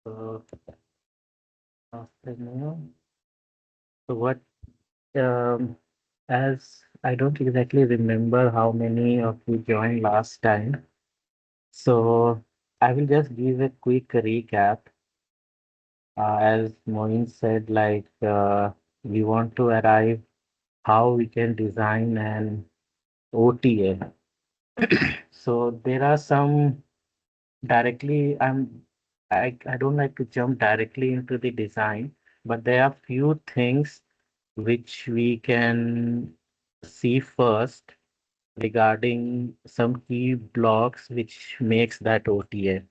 So, afternoon. So what, um, as I don't exactly remember how many of you joined last time. So I will just give a quick recap. As Moin said, we want to arrive how we can design an OTA. So there are some directly, I don't like to jump directly into the design, but there are few things which we can see first regarding some key blocks which makes that OTA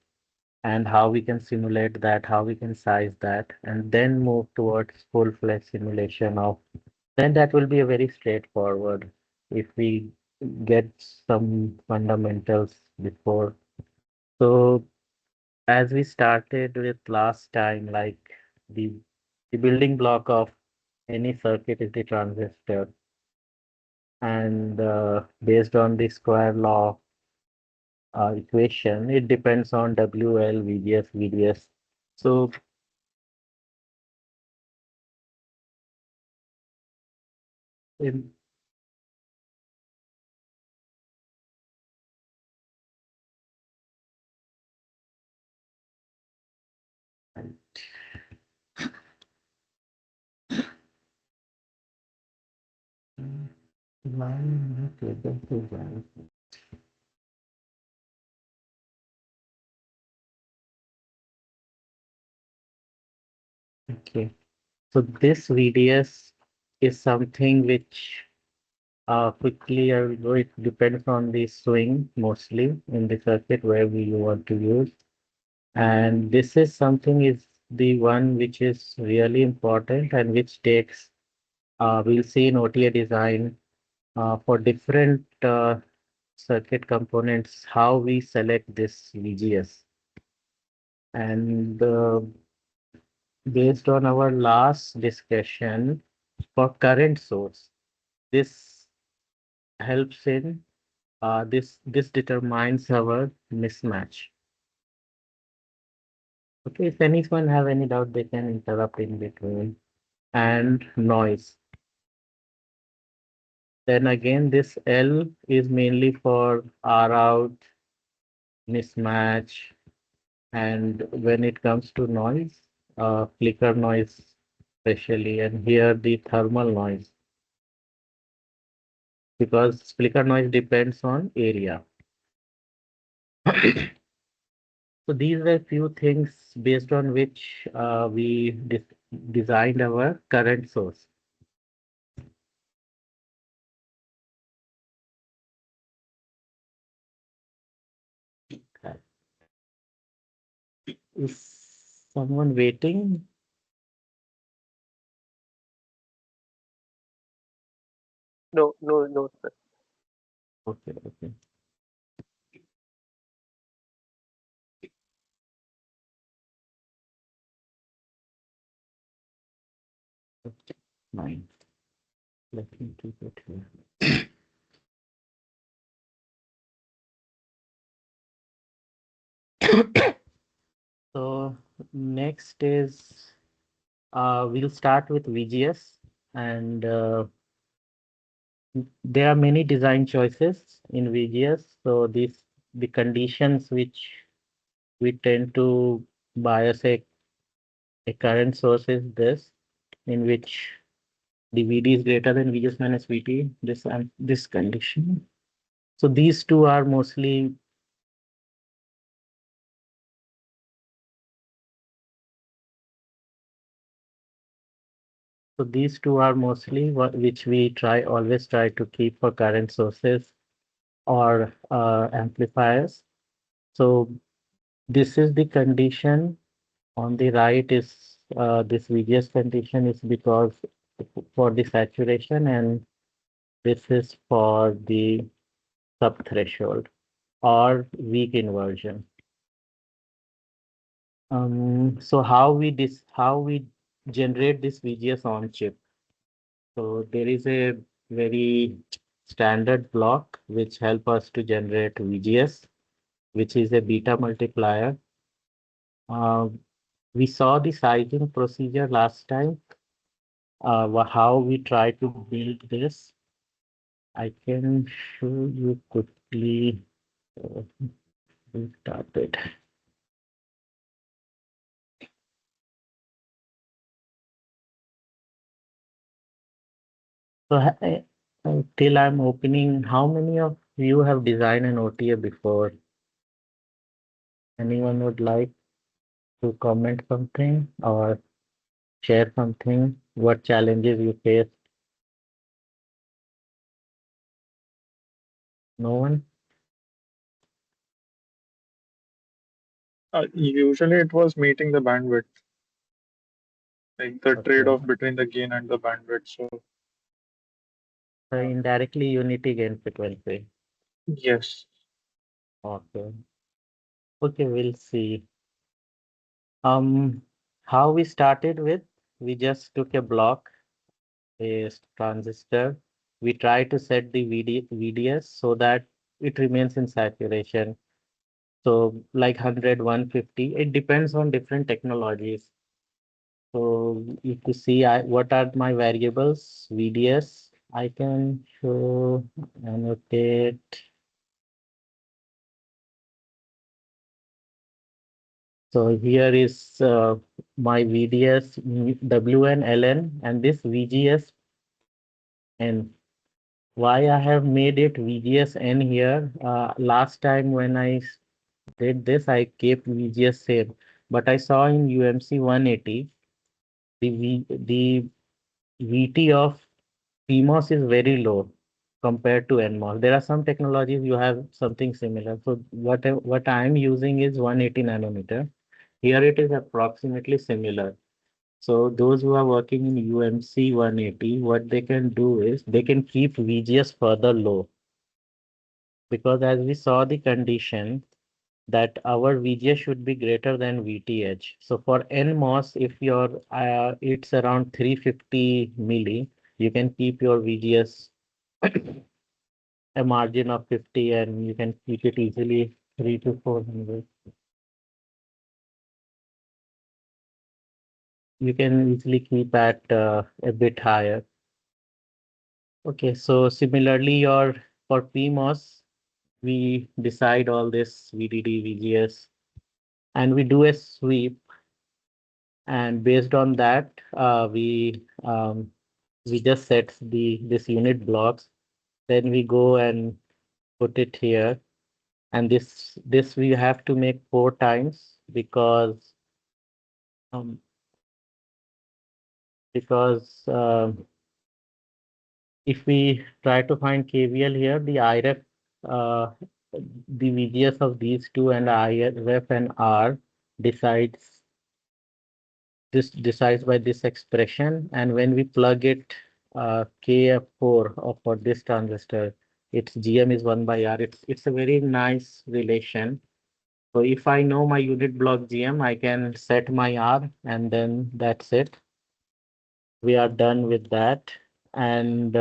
and how we can simulate that, how we can size that, and then move towards full-fledged simulation of, then that will be a very straightforward if we get some fundamentals before. So as we started with last time, like the the building block of any circuit is the transistor, and based on the square law equation, it depends on WL, VGS, VDS. So in line, okay, that's right. Okay, so this VDS is something which quickly I will go. It depends on the swing mostly in the circuit where we want to use. And this is something is the one which is really important and which takes, we'll see in OTA design for different circuit components, how we select this VGS. And based on our last discussion for current source, this helps in this determines our mismatch. Okay, if anyone have any doubt, they can interrupt in between. And noise. Then again, this L is mainly for R out, mismatch, and when it comes to noise, flicker noise especially, and here the thermal noise, because flicker noise depends on area. So these were few things based on which we designed our current source. Is someone waiting? No, no, no, sir. Okay, okay. Fine. Let me keep it here. So next is we'll start with VGS, and there are many design choices in VGS. So the conditions which we tend to bias a current source is this, in which the VD is greater than VGS minus VT, this and this condition. So these two are mostly, so these two are mostly what which we always try to keep for current sources or amplifiers. So this is the condition on the right is this VGS condition is because for the saturation, and this is for the sub-threshold or weak inversion. So how we generate this VGS on chip. So there is a very standard block which help us to generate VGS, which is a beta multiplier. Uh, We saw the sizing procedure last time, how we try to build this. I can show you quickly. uh, We started. So till I'm opening, how many of you have designed an OTA before? Anyone would like to comment something or share something? What challenges you face? No one? Usually it was meeting the bandwidth, like the Okay. trade-off between the gain and the bandwidth. So So uh, indirectly unity gain frequency. yes, Okay. Okay, we'll see. Um, how we started with, we just took a block, a transistor. We try to set the VDS so that it remains in saturation. So like 100, 150, it depends on different technologies. So if you see what are my variables, VDS, I can show, annotate. So here is my VDS, WN, LN, and this VGS. And why I have made it VGS N here, last time when I did this, I kept VGS same. But I saw in UMC 180, the VT of PMOS is very low compared to NMOS. There are some technologies you have something similar. So what I'm using is 180 nanometer. Here it is approximately similar. So those who are working in UMC 180, what they can do is they can keep VGS further low, because as we saw the condition that our VGS should be greater than VTH. So for NMOS, if your it's around 350 milli, you can keep your VGS a margin of 50, and you can keep it easily 3 to 400. You can easily keep at a bit higher. Okay, so similarly, your for PMOS, we decide all this VDD, VGS, and we do a sweep. And based on that, we just set the this unit blocks. Then we go and put it here. And this we have to make 4 times um, because if we try to find KVL here, the IREF, uh, the VGS of these two and IREF and R decides decides by this expression. And when we plug it KF4 for this transistor, its GM is 1 by R. It's a very nice relation. So if I know my unit block GM, I can set my R, and then that's it. We are done with that. And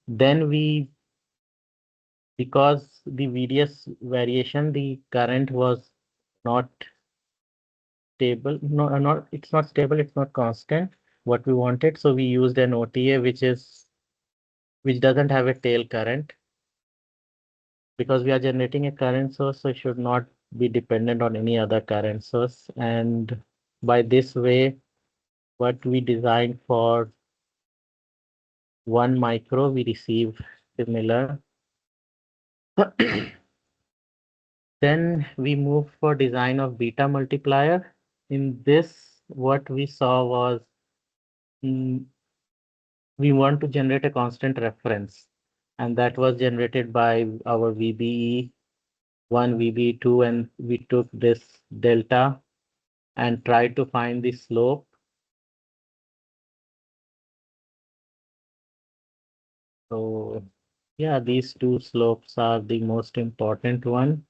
then because the VDS variation, the current was not stable. No, not it's not stable, it's not constant, what we wanted. So we used an OTA which doesn't have a tail current, because we are generating a current source, so it should not be dependent on any other current source. And by this way, what we designed for 1 micro, we receive similar. Then we moved for design of beta multiplier. In this, what we saw was, mm, we want to generate a constant reference, and that was generated by our VBE1, VBE2, and we took this delta and tried to find the slope. So yeah, these two slopes are the most important one.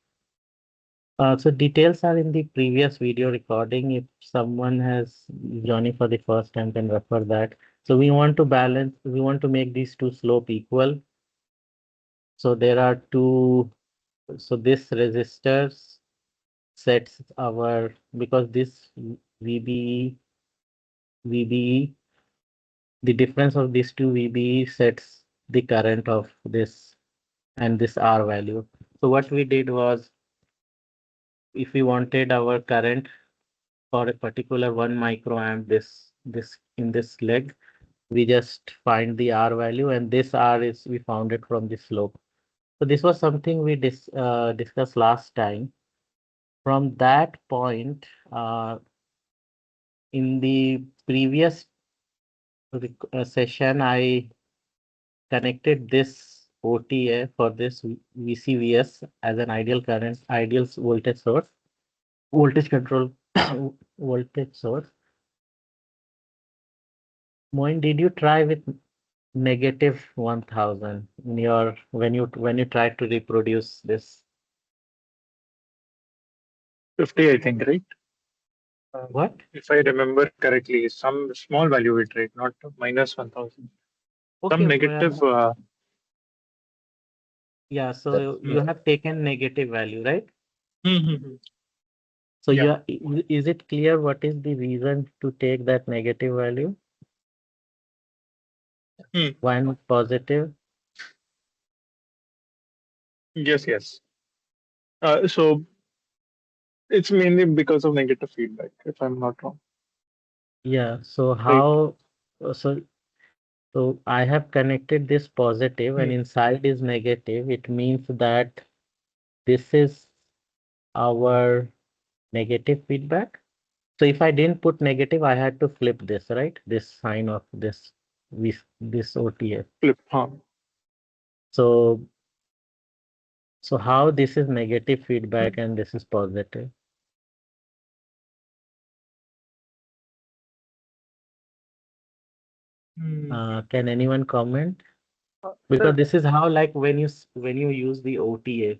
So details are in the previous video recording. If someone has joining for the first time, can refer that. So we want to balance, we want to make these two slope equal. So there are two, so this resistors sets our, because this VBE, VBE, the difference of these two VBE sets the current of this and this R value. So what we did was, if we wanted our current for a particular 1 microamp, this in this leg, we just find the R value, and this R is we found it from the slope. So this was something we discussed last time. From that point, in the previous session, I connected this OTA for this VCVS as an ideal current, ideal voltage source, voltage control voltage source. Moin, did you try with negative 1000 in your when you try to reproduce this? 50, I think, right? What? If I remember correctly, some small value we tried, not minus 1000. Some Okay, negative. yeah, so you have taken negative value, right? Hmm. So Yeah. is it clear what is the reason to take that negative value? Hmm. Why not positive? Yes, yes. So it's mainly because of negative feedback, if I'm not wrong, Yeah, so right? how, so I have connected this positive and Hmm. inside is negative. It means that this is our negative feedback. So if I didn't put negative, I had to flip this, right? This sign of this OTA. Flip. Huh. So how this is negative feedback and this is positive? Hmm. Can anyone comment? Sir, Because this is how, like, when you use the OTA,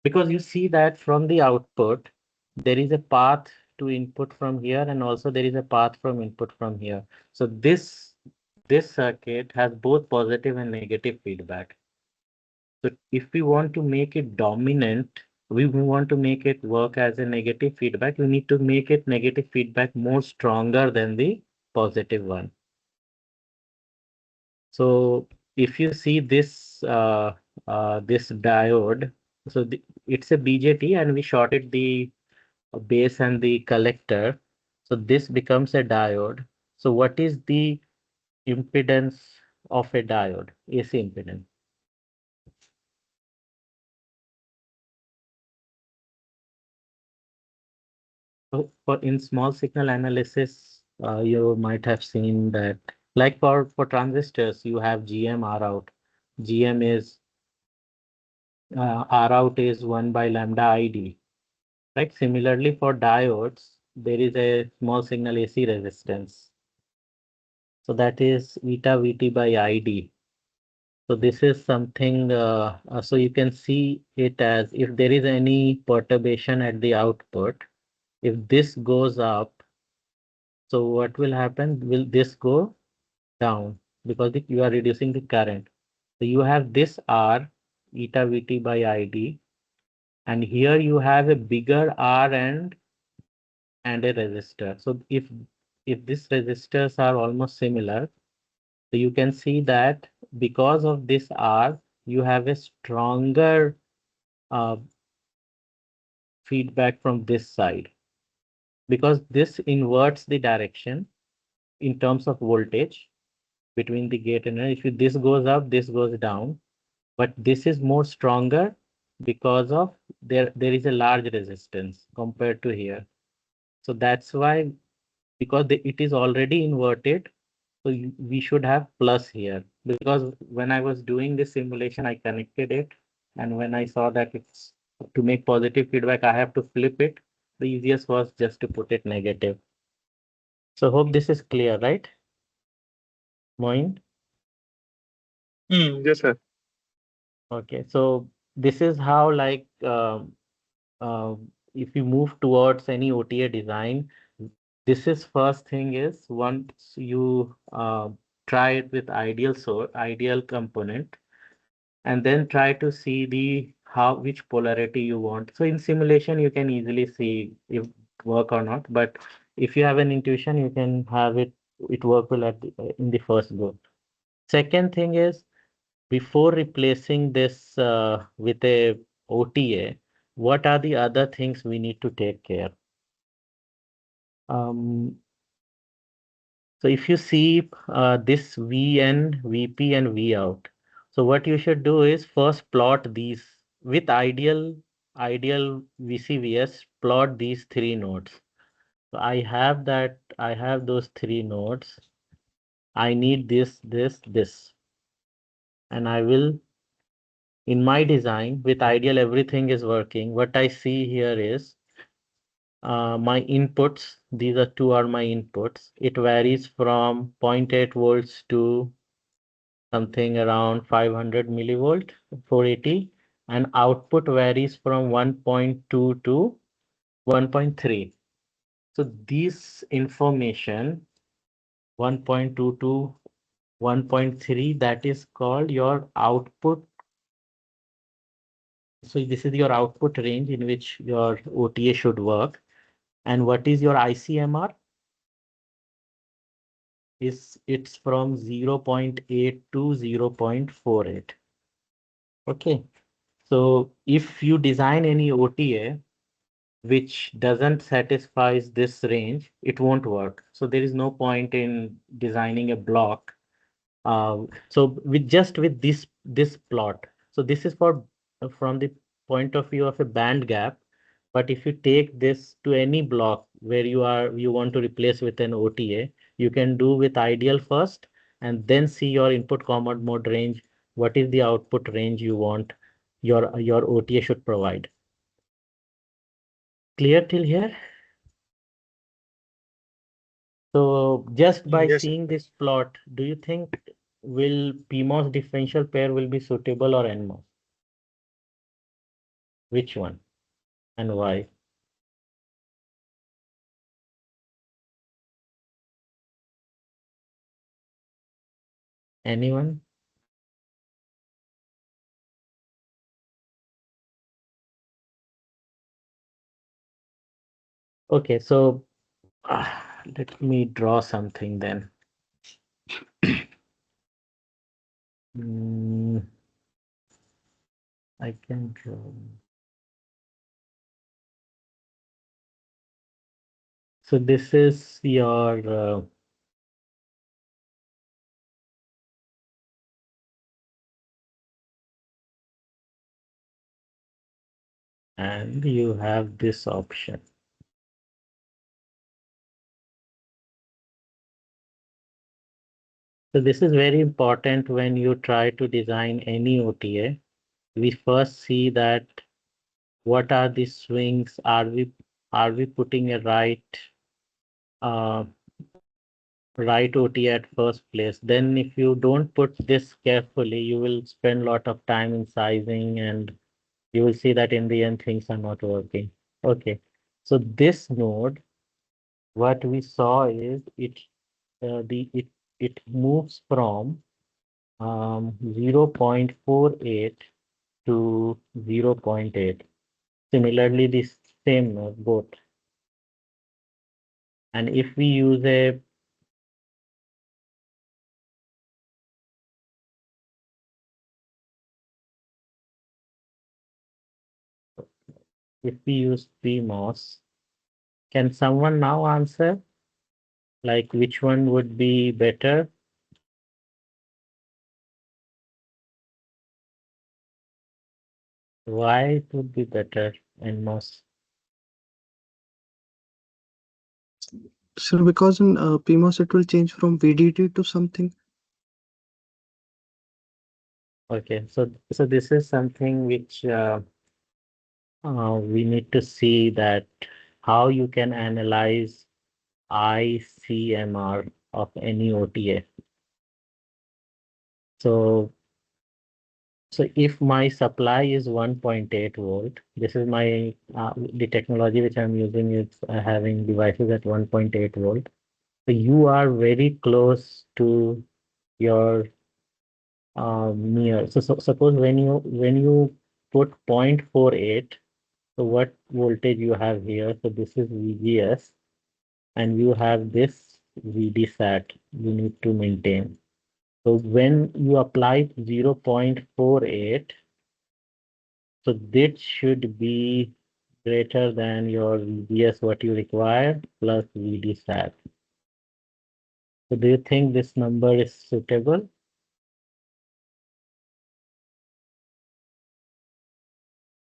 because you see that from the output there is a path to input from here, and also there is a path from input from here. So this circuit has both positive and negative feedback. So if we want to make it dominant, we want to make it work as a negative feedback, we need to make it negative feedback more stronger than the positive one. So if you see this diode, so it's a BJT, and we shorted the base and the collector. So this becomes a diode. So what is the impedance of a diode? AC impedance. So for in small signal analysis, you might have seen that, like for transistors, you have GM R out. GM is R out is 1 by lambda ID. Right. Similarly, for diodes, there is a small signal AC resistance. So that is eta VT by ID. So this is something, so you can see it as if there is any perturbation at the output, if this goes up, so what will happen? Will this go down? Because you are reducing the current. So you have this R, eta VT by ID, and here you have a bigger R and a resistor. So if these resistors are almost similar, so you can see that because of this R, you have a stronger uh, feedback from this side, because this inverts the direction in terms of voltage between the gate and if this goes up, this goes down, but this is more stronger because of there is a large resistance compared to here. So that's why, because it is already inverted, so we should have plus here, because when I was doing this simulation, I connected it, and when I saw that it's to make positive feedback, I have to flip it. The easiest was just to put it negative. So hope this is clear, right? Moin? Hmm. Yes, sir. Okay, so this is how, like, uh, if you move towards any OTA design, this is first thing is, once you try it with ideal component, and then try to see the how which polarity you want. So in simulation, you can easily see if work or not. But if you have an intuition, you can have it work well in the first go. Second thing is, before replacing this with a OTA, what are the other things we need to take care? Um, so if you see this VN, VP, and V out, so what you should do is first plot these with ideal VCVS, plot these three nodes. So I have those three nodes. I need this, and I will, in my design, with ideal, everything is working. What I see here is my inputs. These are two are my inputs. It varies from zero point 0.8 volts to something around 500 millivolt, 480, and output varies from 1.2 to 1.3. So this information, 1.2 to 1.3, that is called your output. So this is your output range in which your OTA should work. And what is your ICMR? It's from 0.8 to 0.48. Okay. So if you design any OTA which doesn't satisfies this range, it won't work. So there is no point in designing a block. So with this plot, so this is for from the point of view of a band gap. But if you take this to any block where you want to replace with an OTA, you can do with ideal first and then see your input common mode range. What is the output range you want your OTA should provide? Clear till here? So just by Yes, seeing yes. this plot, do you think will PMOS differential pair will be suitable or NMOS? Which one and why? Anyone? Okay, so let me draw something then. Mm, I can draw. So this is your and you have this option. So this is very important when you try to design any OTA. We first see that what are the swings? Are we putting a uh, right OTA at first place? Then if you don't put this carefully, you will spend a lot of time in sizing and you will see that in the end things are not working. Okay. So this node, what we saw is it moves from 0.48 to 0.8. Similarly, this same node both. And if we use PMOS, can someone now answer like which one would be better? Why it would be better and most? So because in PMOS it will change from VDD to something. Okay, so this is something which we need to see that how you can analyze ICMR of any OTA. So so if my supply is 1.8 volt, this is my the technology which I'm using is having devices at 1.8 volt. So you are very close to your near. So suppose when you put 0.48, so what voltage you have here? So this is VGS. and you have this VD sat you need to maintain. So when you apply 0.48, so this should be greater than your VDS what you require plus VD sat. So do you think this number is suitable?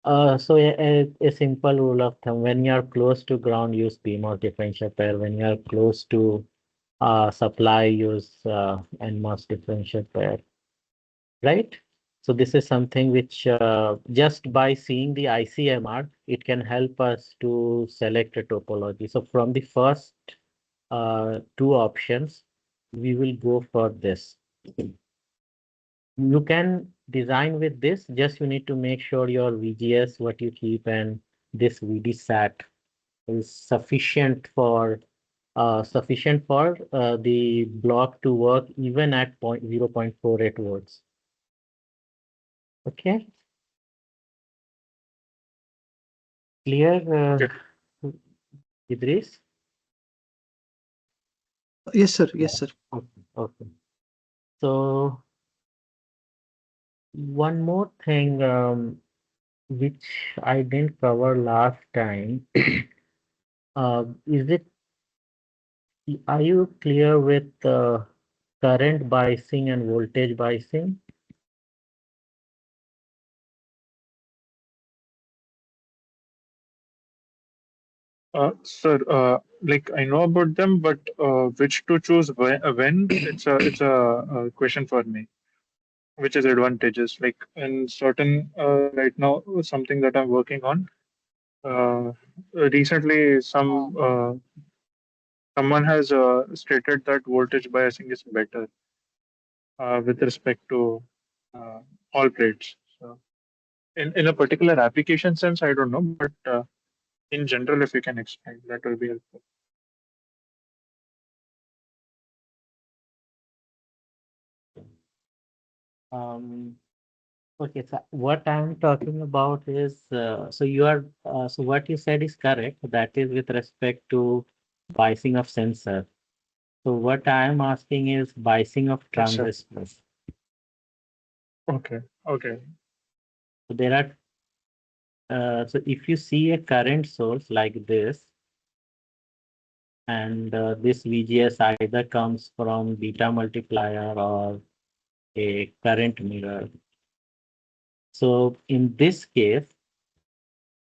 So a simple rule of thumb, when you are close to ground, use PMOS differential pair. When you are close to supply, use NMOS differential pair, right? So this is something which just by seeing the ICMR, it can help us to select a topology. So from the first two options, we will go for this. You can design with this, just you need to make sure your VGS, what you keep, and this VD sat is sufficient for the block to work even at 0.48 volts. Okay, clear, Okay. Idris? Yes, sir. Yes, sir. Okay, okay. So one more thing which I didn't cover last time. Is it, are you clear with current biasing and voltage biasing? Sir, like I know about them, but which to choose when it's a question for me. Which is advantageous? Like in certain right now, something that I'm working on. Uh, Recently, someone has stated that voltage biasing is better with respect to uh, all plates. So, in a particular application sense, I don't know, but in general, if you can explain, that will be helpful. Um, Okay, so what I'm talking about is, so you are, so what you said is correct. That is with respect to biasing of sensor. So what I am asking is biasing of Yes, sir. transistors. Okay. Okay. So there are, so if you see a current source like this, and this VGS either comes from beta multiplier or a current mirror. So in this case,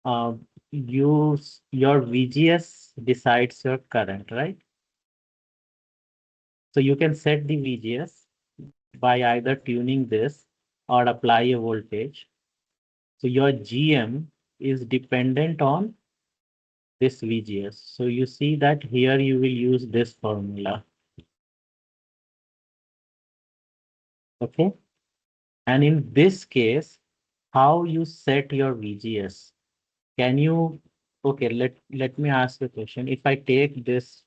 uh, your VGS decides your current, right? So you can set the VGS by either tuning this or apply a voltage. So your GM is dependent on this VGS. So you see that here you will use this formula. Okay. And in this case, how you set your VGS? Can you, okay, let me ask you a question. If I take this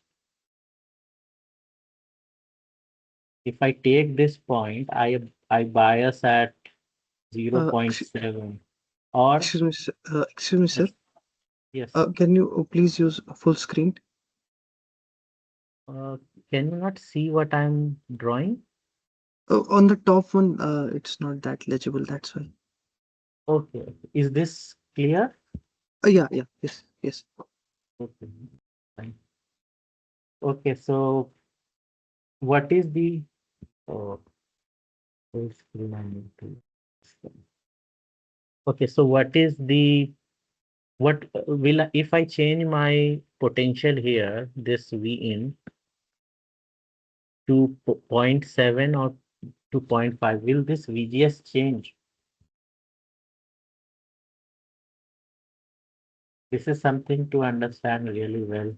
point, I bias at Ex- 0.7 or excuse me, sir. yes, yes. Can you please use full screen? Uh, can you not see what I'm drawing? On the top one, it's not that legible. That's why. Okay. Is this clear? Yeah, yeah, yes, yes. Okay. Fine. Okay. So what is the oh, full screen I need to. Okay. So what is the what if I change my potential here, this V in to 0.7 or to zero point 0.5, will this VGS change? This is something to understand really well.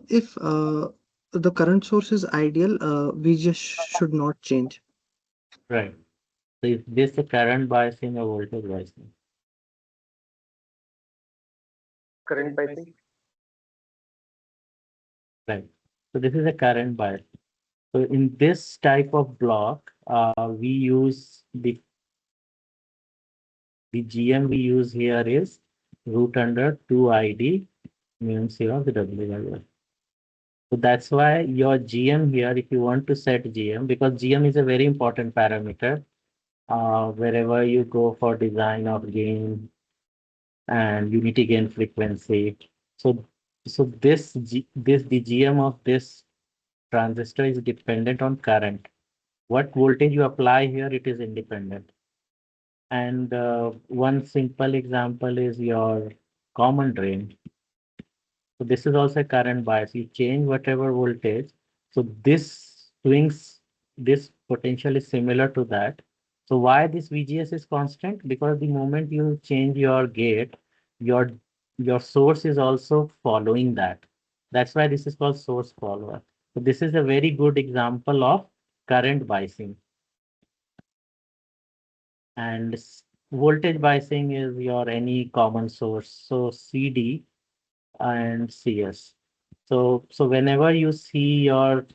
If the current source is ideal, we just should not change. Right. So is this a current biasing or voltage biasing? Current biasing. Right. So this is a current bias. So in this type of block, we use the GM we use here is root under 2 ID mu 0 of the W by L. So that's why your GM here, if you want to set GM, because GM is a very important parameter wherever you go for design of gain and unity gain frequency. So, so the GM of this transistor is dependent on current. What voltage you apply here, it is independent. And one simple example is your common drain. So this is also a current bias. You change whatever voltage. So this swings, this potential is similar to that. So why this VGS is constant? Because the moment you change your gate, your your source is also following that. That's why this is called source follower. So this is a very good example of current biasing. And voltage biasing is your any common source. So CD and CS. So whenever you see your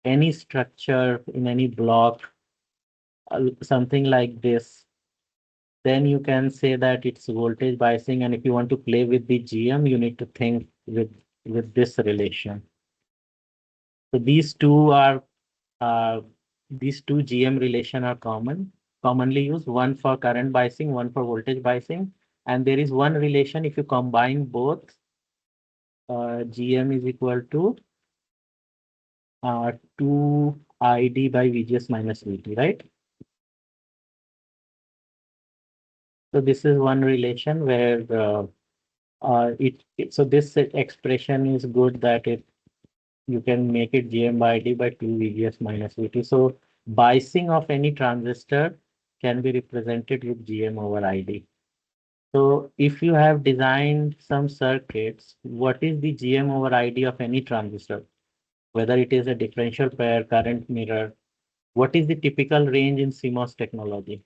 any structure in any block, something like this, then you can say that it's voltage biasing. And if you want to play with the GM, you need to think with this relation. So uh, these two GM relation are commonly used, one for current biasing, one for voltage biasing. And there is one relation if you combine both, GM is equal to 2 ID by VGS minus VT, right? So this is one relation where so this expression is good that you can make it GM by ID by 2 VGS minus VT. So biasing of any transistor can be represented with GM over ID. So if you have designed some circuits, what is the GM over ID of any transistor? Whether it is a differential pair, current mirror, what is the typical range in CMOS technology?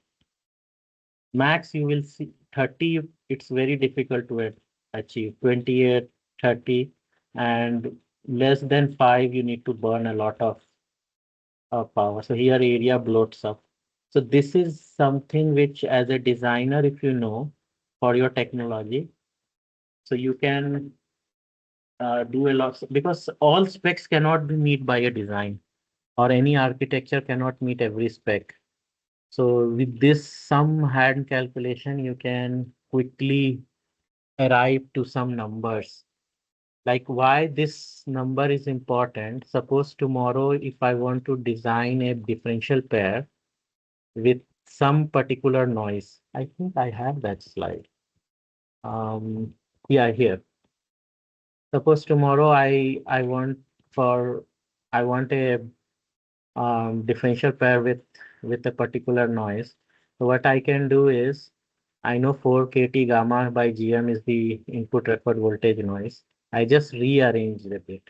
Max you will see 30, it's very difficult to achieve 28, 30, and less than 5 you need to burn a lot of power. So here area bloats up. So this is something which as a designer, if you know for your technology, so you can do a lot because all specs cannot be met by a design or any architecture cannot meet every spec. So with this some hand calculation, you can quickly arrive to some numbers. Like why this number is important. Suppose tomorrow, if I want to design a differential pair with some particular noise, I think I have that slide. Um, yeah, here. Suppose tomorrow for I want a differential pair with a particular noise. So what I can do is I know 4 kT gamma by GM is the input referred voltage noise. I just rearrange the bit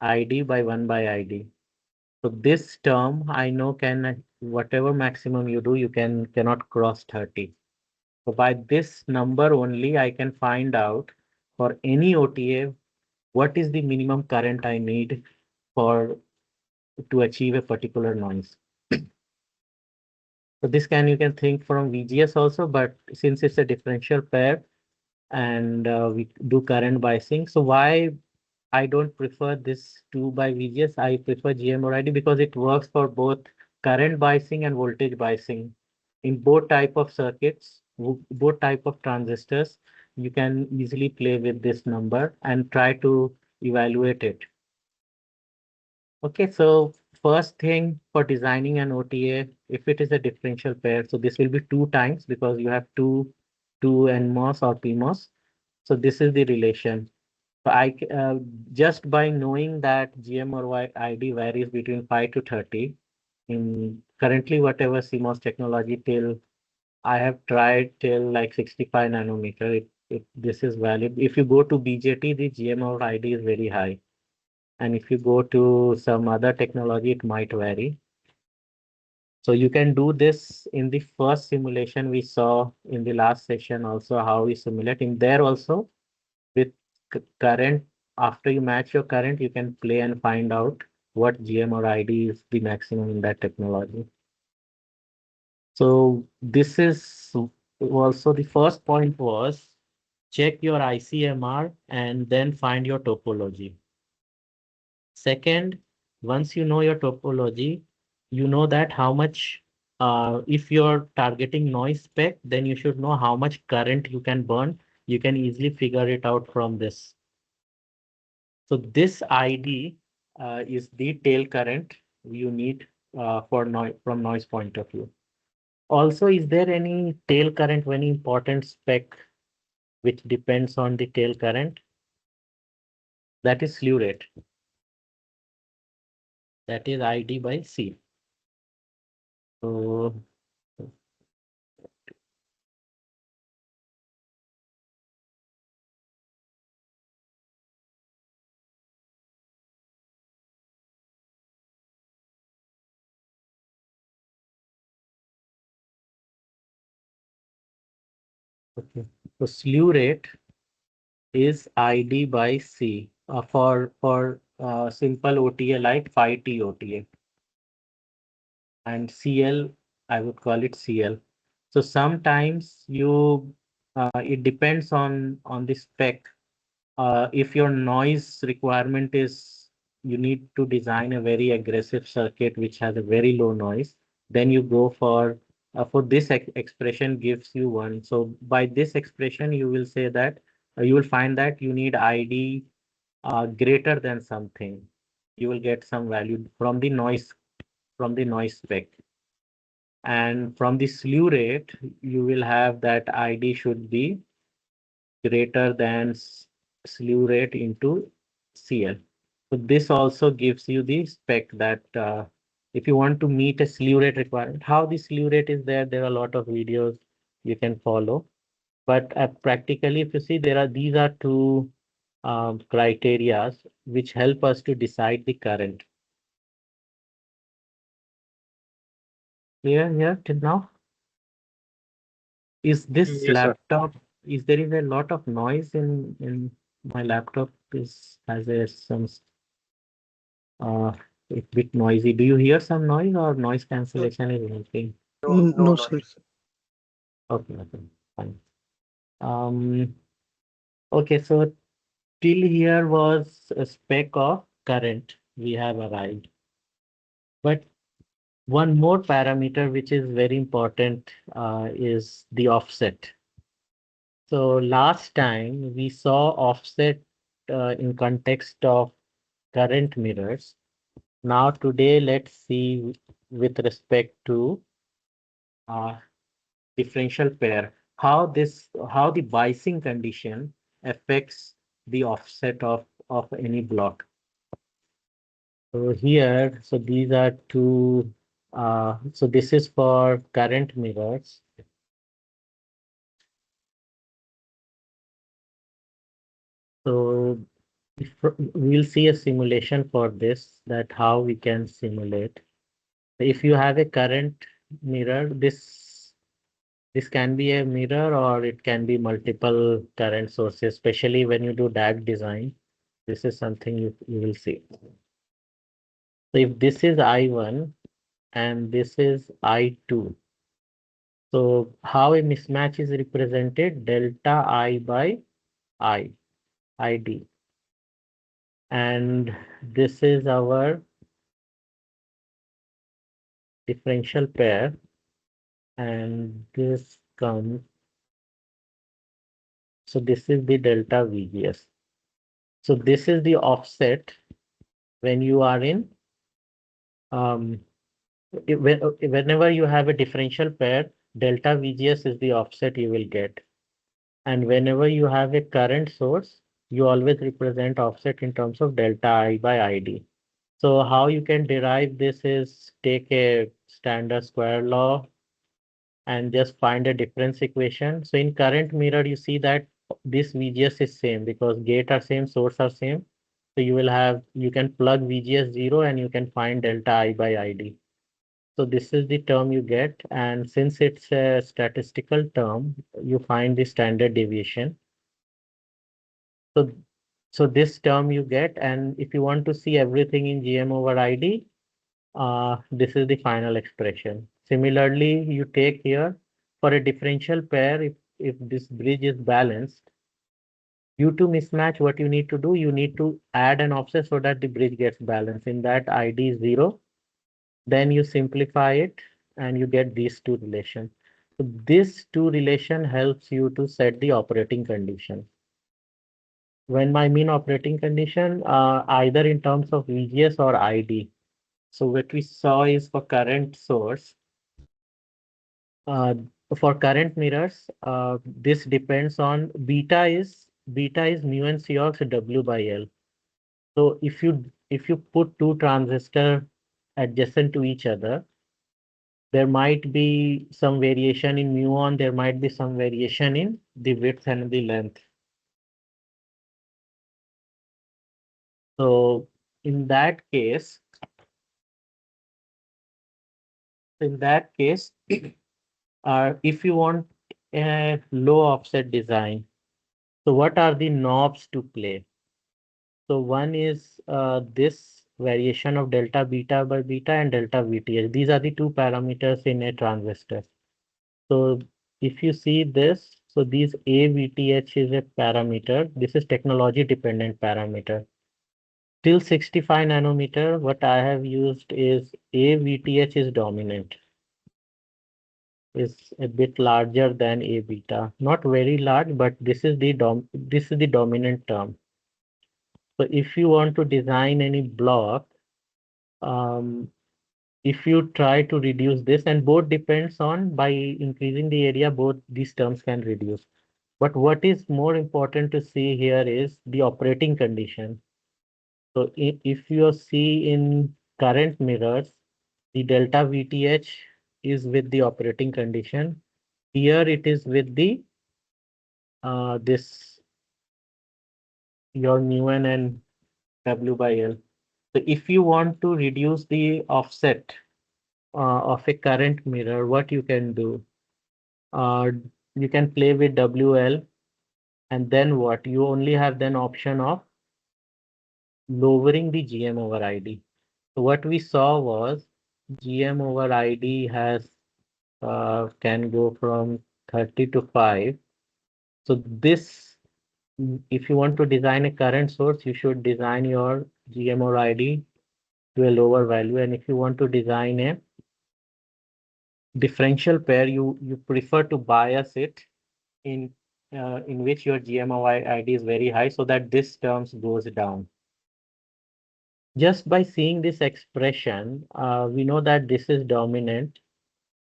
ID by 1 by ID. So this term I know can whatever maximum you do, you cannot cross 30. So by this number only I can find out for any OTA what is the minimum current I need for to achieve a particular noise. So this can you can think from VGS also, but since it's a differential pair and we do current biasing, so why I don't prefer this 2 by VGS, I prefer GM or ID because it works for both current biasing and voltage biasing. In both type of circuits, both type of transistors, you can easily play with this number and try to evaluate it. Okay, so first thing for designing an OTA, if it is a differential pair, so this will be 2 times because you have two NMOS or PMOS. So this is the relation. So just by knowing that GM or ID varies between 5 to 30, in currently whatever CMOS technology till I have tried till like 65 nanometer, this is valid. If you go to BJT, the GM or ID is very high. And if you go to some other technology, it might vary. So you can do this in the first simulation we saw in the last session also how we simulate. In there also with current, after you match your current, you can play and find out what GM or ID is the maximum in that technology. So this is also the first point was check your ICMR and then find your topology. Second, once you know your topology, you know that how much, if you're targeting noise spec, then you should know how much current you can burn. You can easily figure it out from this. So this ID is the tail current you need for noise from noise point of view. Also, is there any tail current, very important spec which depends on the tail current? That is slew rate. That is ID by C. So okay. So slew rate is ID by C for simple OTA like 5T OTA, and CL, I would call it CL. So sometimes it depends on the spec. If your noise requirement is you need to design a very aggressive circuit which has a very low noise, then you go for this expression gives you one. So by this expression, you will say that you will find that you need ID greater than something. You will get some value from the noise spec. And from the slew rate, you will have that ID should be greater than slew rate into CL. So this also gives you the spec that if you want to meet a slew rate requirement, how the slew rate is there, there are a lot of videos you can follow. But practically, if you see, these are two criterias which help us to decide the current. Clear here till now? Is this Yes, sir. laptop, is there is a lot of noise in my laptop is has a some a bit noisy. Do you hear some noise or noise cancellation is anything? No, no No, sir. noise. Okay, okay, fine. Um, okay, so till here was a spec of current we have arrived. But one more parameter which is very important is the offset. So last time we saw offset in context of current mirrors. Now today let's see with respect to uh, differential pair, how the biasing condition affects the offset of any block. So here, so these are two. So this is for current mirrors. So we'll see a simulation for this, that how we can simulate. If you have a current mirror, this can be a mirror or it can be multiple current sources, especially when you do DAC design. This is something you will see. So if this is I1 and this is I2, so how a mismatch is represented? Delta I by I, ID. And this is our differential pair. And this comes, so this is the delta VGS. So this is the offset when you are in, um, whenever you have a differential pair, delta VGS is the offset you will get. And whenever you have a current source, you always represent offset in terms of delta I by ID. So how you can derive this is take a standard square law and just find a difference equation. So in current mirror, you see that this VGS is same because gate are same, source are same. So you can plug VGS 0 and you can find delta I by ID. So this is the term you get. And since it's a statistical term, you find the standard deviation. So, so this term you get, and if you want to see everything in GM over ID, this is the final expression. Similarly, you take here for a differential pair, if this bridge is balanced, Due to mismatch, what you need to do, you need to add an offset so that the bridge gets balanced. In that ID is 0, then you simplify it and you get these two relations. So this two relation helps you to set the operating condition. When I mean operating condition, either in terms of VGS or ID. So what we saw is for current source, uh, for current mirrors, this depends on beta is mu and C ox W by L. So if you put two transistor adjacent to each other, there might be some variation in muon, there might be some variation in the width and the length. So in that case, in that case, if you want a low offset design, so what are the knobs to play? So one is this variation of delta beta by beta and delta VTH. These are the two parameters in a transistor. So if you see this, so these AVTH is a parameter. This is technology dependent parameter. Till 65 nanometer, what I have used is AVTH is dominant, is a bit larger than A beta. Not very large, but this is the dominant term. So if you want to design any block, um, if you try to reduce this, and both depends on by increasing the area, both these terms can reduce. But what is more important to see here is the operating condition. So if you see in current mirrors, the delta VTH is with the operating condition. Here it is with the this your mu n and W by L. So if you want to reduce the offset of a current mirror, what you can do? Uh, you can play with WL, and then what? You only have then option of lowering the GM over ID. So what we saw was GM over ID has can go from 30 to 5. So this, if you want to design a current source, you should design your GM over ID to a lower value. And if you want to design a differential pair, you prefer to bias it in in which your GMOI ID is very high so that this terms goes down. Just by seeing this expression, we know that this is dominant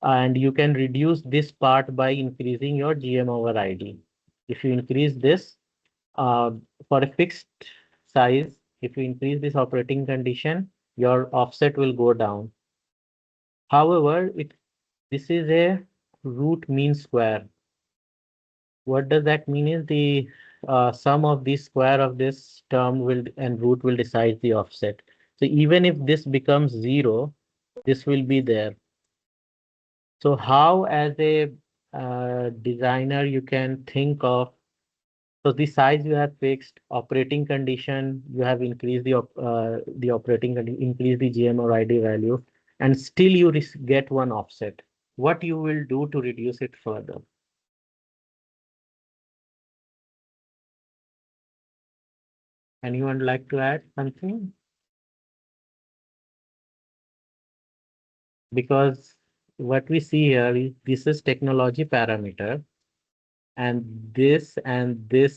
and you can reduce this part by increasing your GM over ID. If you increase this uh, for a fixed size, if you increase this operating condition, your offset will go down. However, this is a root mean square. What does that mean is the sum of the square of this term will and root will decide the offset. So even if this becomes 0, this will be there. So how as a designer you can think of, so the size you have fixed, operating condition, you have increased the operating increase the GM or ID value, and still you get one offset. What you will do to reduce it further? Anyone like to add something? Because what we see here is this is technology parameter, and this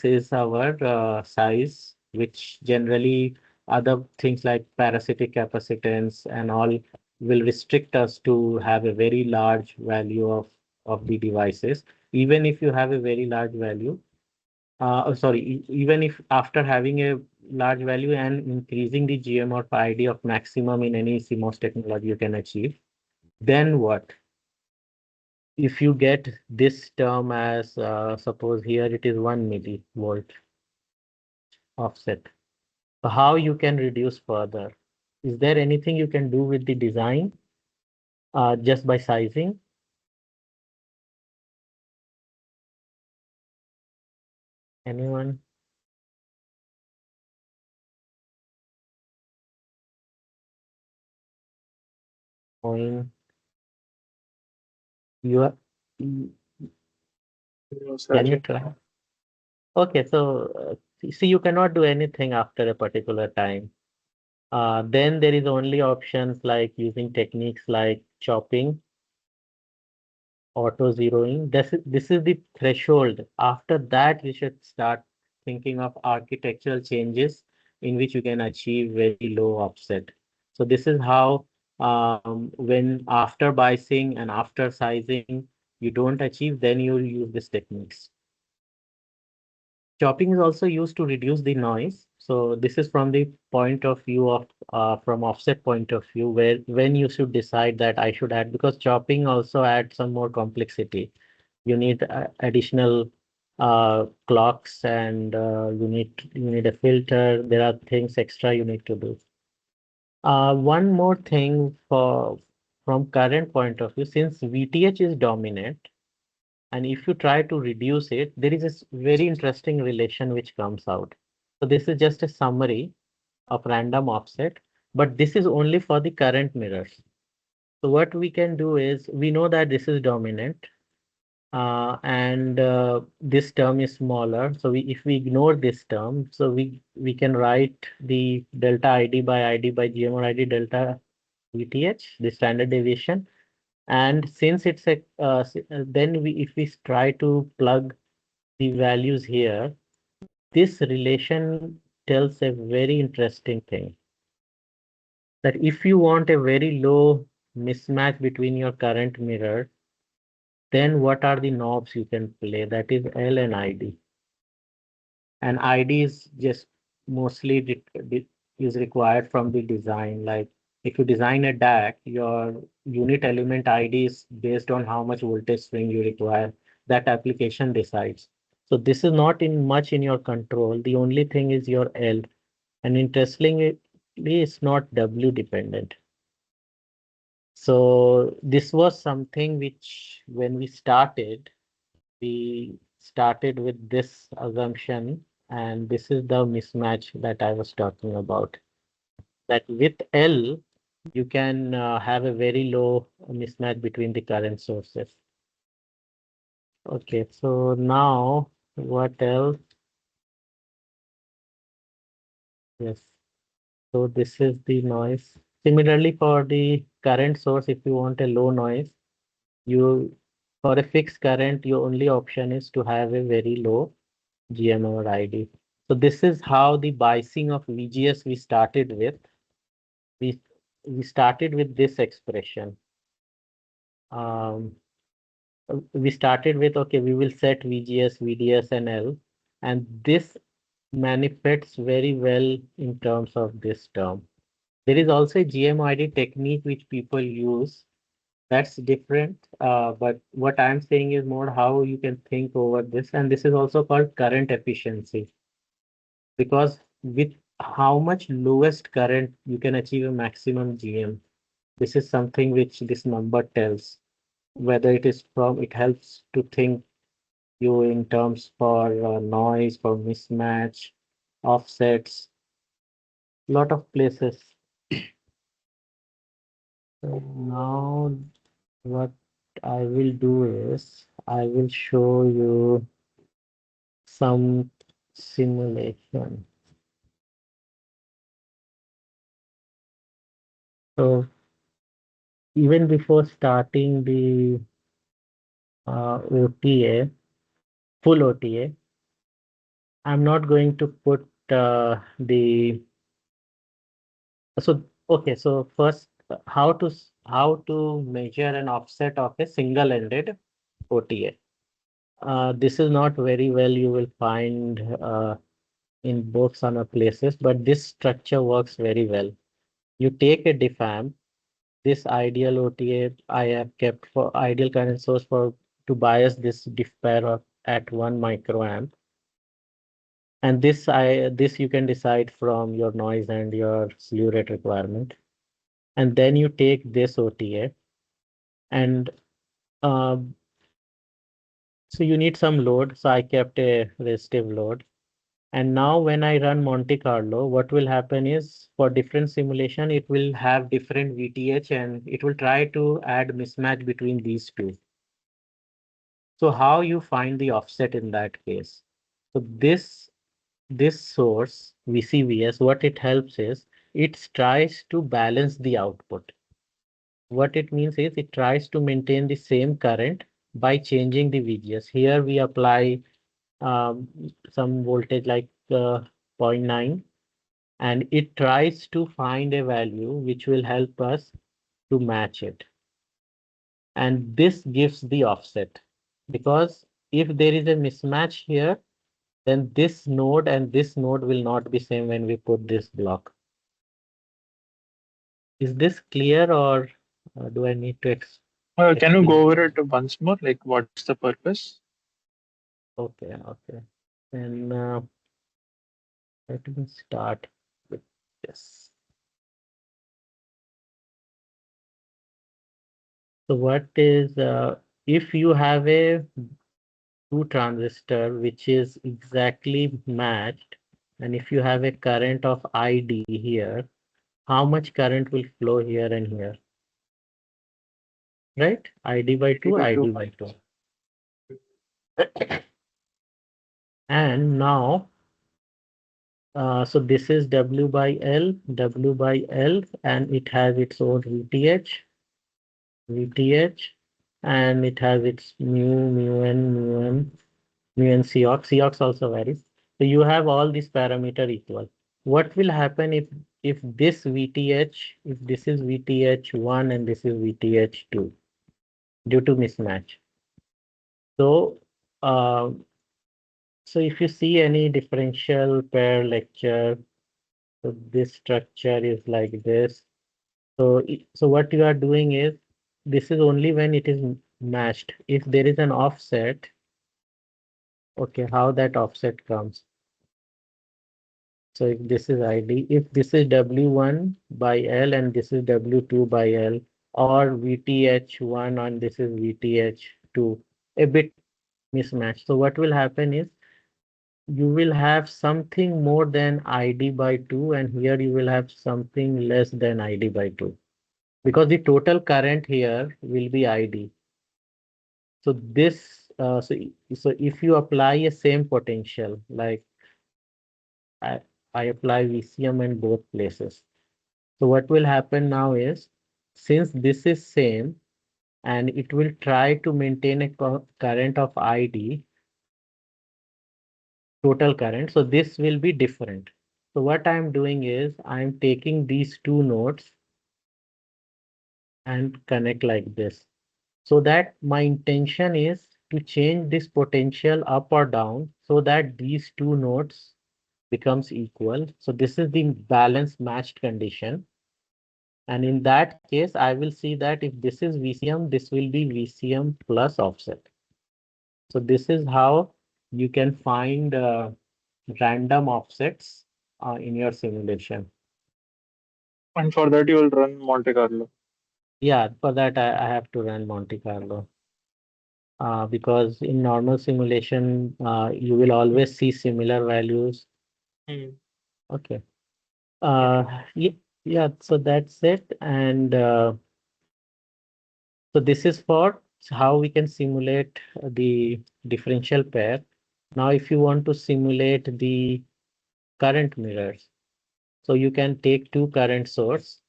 is our size, which generally other things like parasitic capacitance and all will restrict us to have a very large value of the devices. Even if you have a very large value, even if after having a large value and increasing the GM or ID of maximum in any CMOS technology you can achieve, then what? If you get this term as suppose here it is 1 millivolt offset, so how you can reduce further? Is there anything you can do with the design just by sizing? Anyone? Going? You are, Yes, can you Rajiv. try? Okay, so see, you cannot do anything after a particular time. Then there is only options like using techniques like chopping, auto zeroing. This is the threshold. After that, we should start thinking of architectural changes in which you can achieve very low offset. So this is how when after biasing and after sizing you don't achieve, then you will use these techniques. Chopping is also used to reduce the noise. So this is from the point of view of from offset point of view where when you should decide that I should add, because chopping also adds some more complexity. You need additional clocks and you need a filter. There are things extra you need to do. One more thing for from current point of view, since VTH is dominant, and if you try to reduce it, there is a very interesting relation which comes out. So this is just a summary of random offset, but this is only for the current mirrors. So what we can do is we know that this is dominant and this term is smaller. So if we ignore this term, so we can write the delta ID by GMR ID delta VTH, the standard deviation. And since it's a then we if we try to plug the values here, this relation tells a very interesting thing that if you want a very low mismatch between your current mirror, then what are the knobs you can play? That is L and ID. And ID is just mostly is required from the design. Like if you design a DAC, your unit element ID is based on how much voltage swing you require. That application decides. So this is not in much in your control. The only thing is your L. And interestingly, it's not W dependent. So this was something which when we started with this assumption, and this is the mismatch that I was talking about. That with L, you can have a very low mismatch between the current sources. Okay, so now what else? Yes, so this is the noise. Similarly, for the current source, if you want a low noise, you for a fixed current, your only option is to have a very low GM over ID. So this is how the biasing of VGS we started with. We we started with this expression. Um, we started with okay, we will set VGS, VDS, and L, and this manifests very well in terms of this term. There is also a GMID technique which people use. That's different, but what I'm saying is more how you can think over this, and this is also called current efficiency. Because with how much lowest current you can achieve a maximum GM. This is something which this number tells whether it is from it helps to think you in terms for noise, for mismatch, offsets, lot of places. So now what I will do is I will show you some simulation. So even before starting the OTA, full OTA. I'm not going to put the so okay. So first, how to measure an offset of a single-ended OTA. This is not very well you will find in books or places, but this structure works very well. You take a diffam. This ideal OTA I have kept for ideal current source for to bias this diff pair at 1 microamp. And this you can decide from your noise and your slew rate requirement. And then you take this OTA and uh, so you need some load. So I kept a resistive load. And now when I run Monte Carlo, what will happen is for different simulation, it will have different VTH and it will try to add mismatch between these two. So how you find the offset in that case? So this source VCVS, what it helps is it tries to balance the output. What it means is it tries to maintain the same current by changing the VGS. Here we apply some voltage like zero point 0.9, and it tries to find a value which will help us to match it. And this gives the offset, because if there is a mismatch here, then this node and this node will not be same when we put this block. Is this clear, or do I need to Can you go explain? over it once more? Like, what's the purpose? Okay, okay. Then let me start with this. So what is if you have a two transistor which is exactly matched, and if you have a current of ID here, how much current will flow here and here, right? ID by 2, 82. ID by 2. And now, so this is W by L, and it has its own VTH, and it has its mu n Cox. Cox also varies. So you have all these parameter equal. What will happen if this VTH, if this is VTH1 and this is VTH2 due to mismatch? So uh, so if you see any differential pair lecture, so this structure is like this. So so what you are doing is, this is only when it is matched. If there is an offset, okay, how that offset comes. So if this is ID, if this is W1 by L and this is W2 by L, or VTH1 and this is VTH2, a bit mismatched. So what will happen is, you will have something more than ID by 2, and here you will have something less than ID by 2, because the total current here will be ID. So this, so if you apply a same potential, like I, I apply VCM in both places. So what will happen now is, since this is same and it will try to maintain a current of ID, total current, so this will be different. So what I'm doing is, I'm taking these two nodes and connect like this. So that my intention is to change this potential up or down so that these two nodes becomes equal. So this is the balanced matched condition. And in that case, I will see that if this is VCM, this will be VCM plus offset. So this is how you can find random offsets in your simulation. And for that, you will run Monte Carlo. Yeah, for that I have to run Monte Carlo. Because in normal simulation, you will always see similar values. Hmm. Okay. Okay. Yeah, yeah, so that's it. And so this is for how we can simulate the differential pair. Now, if you want to simulate the current mirrors, so you can take two current source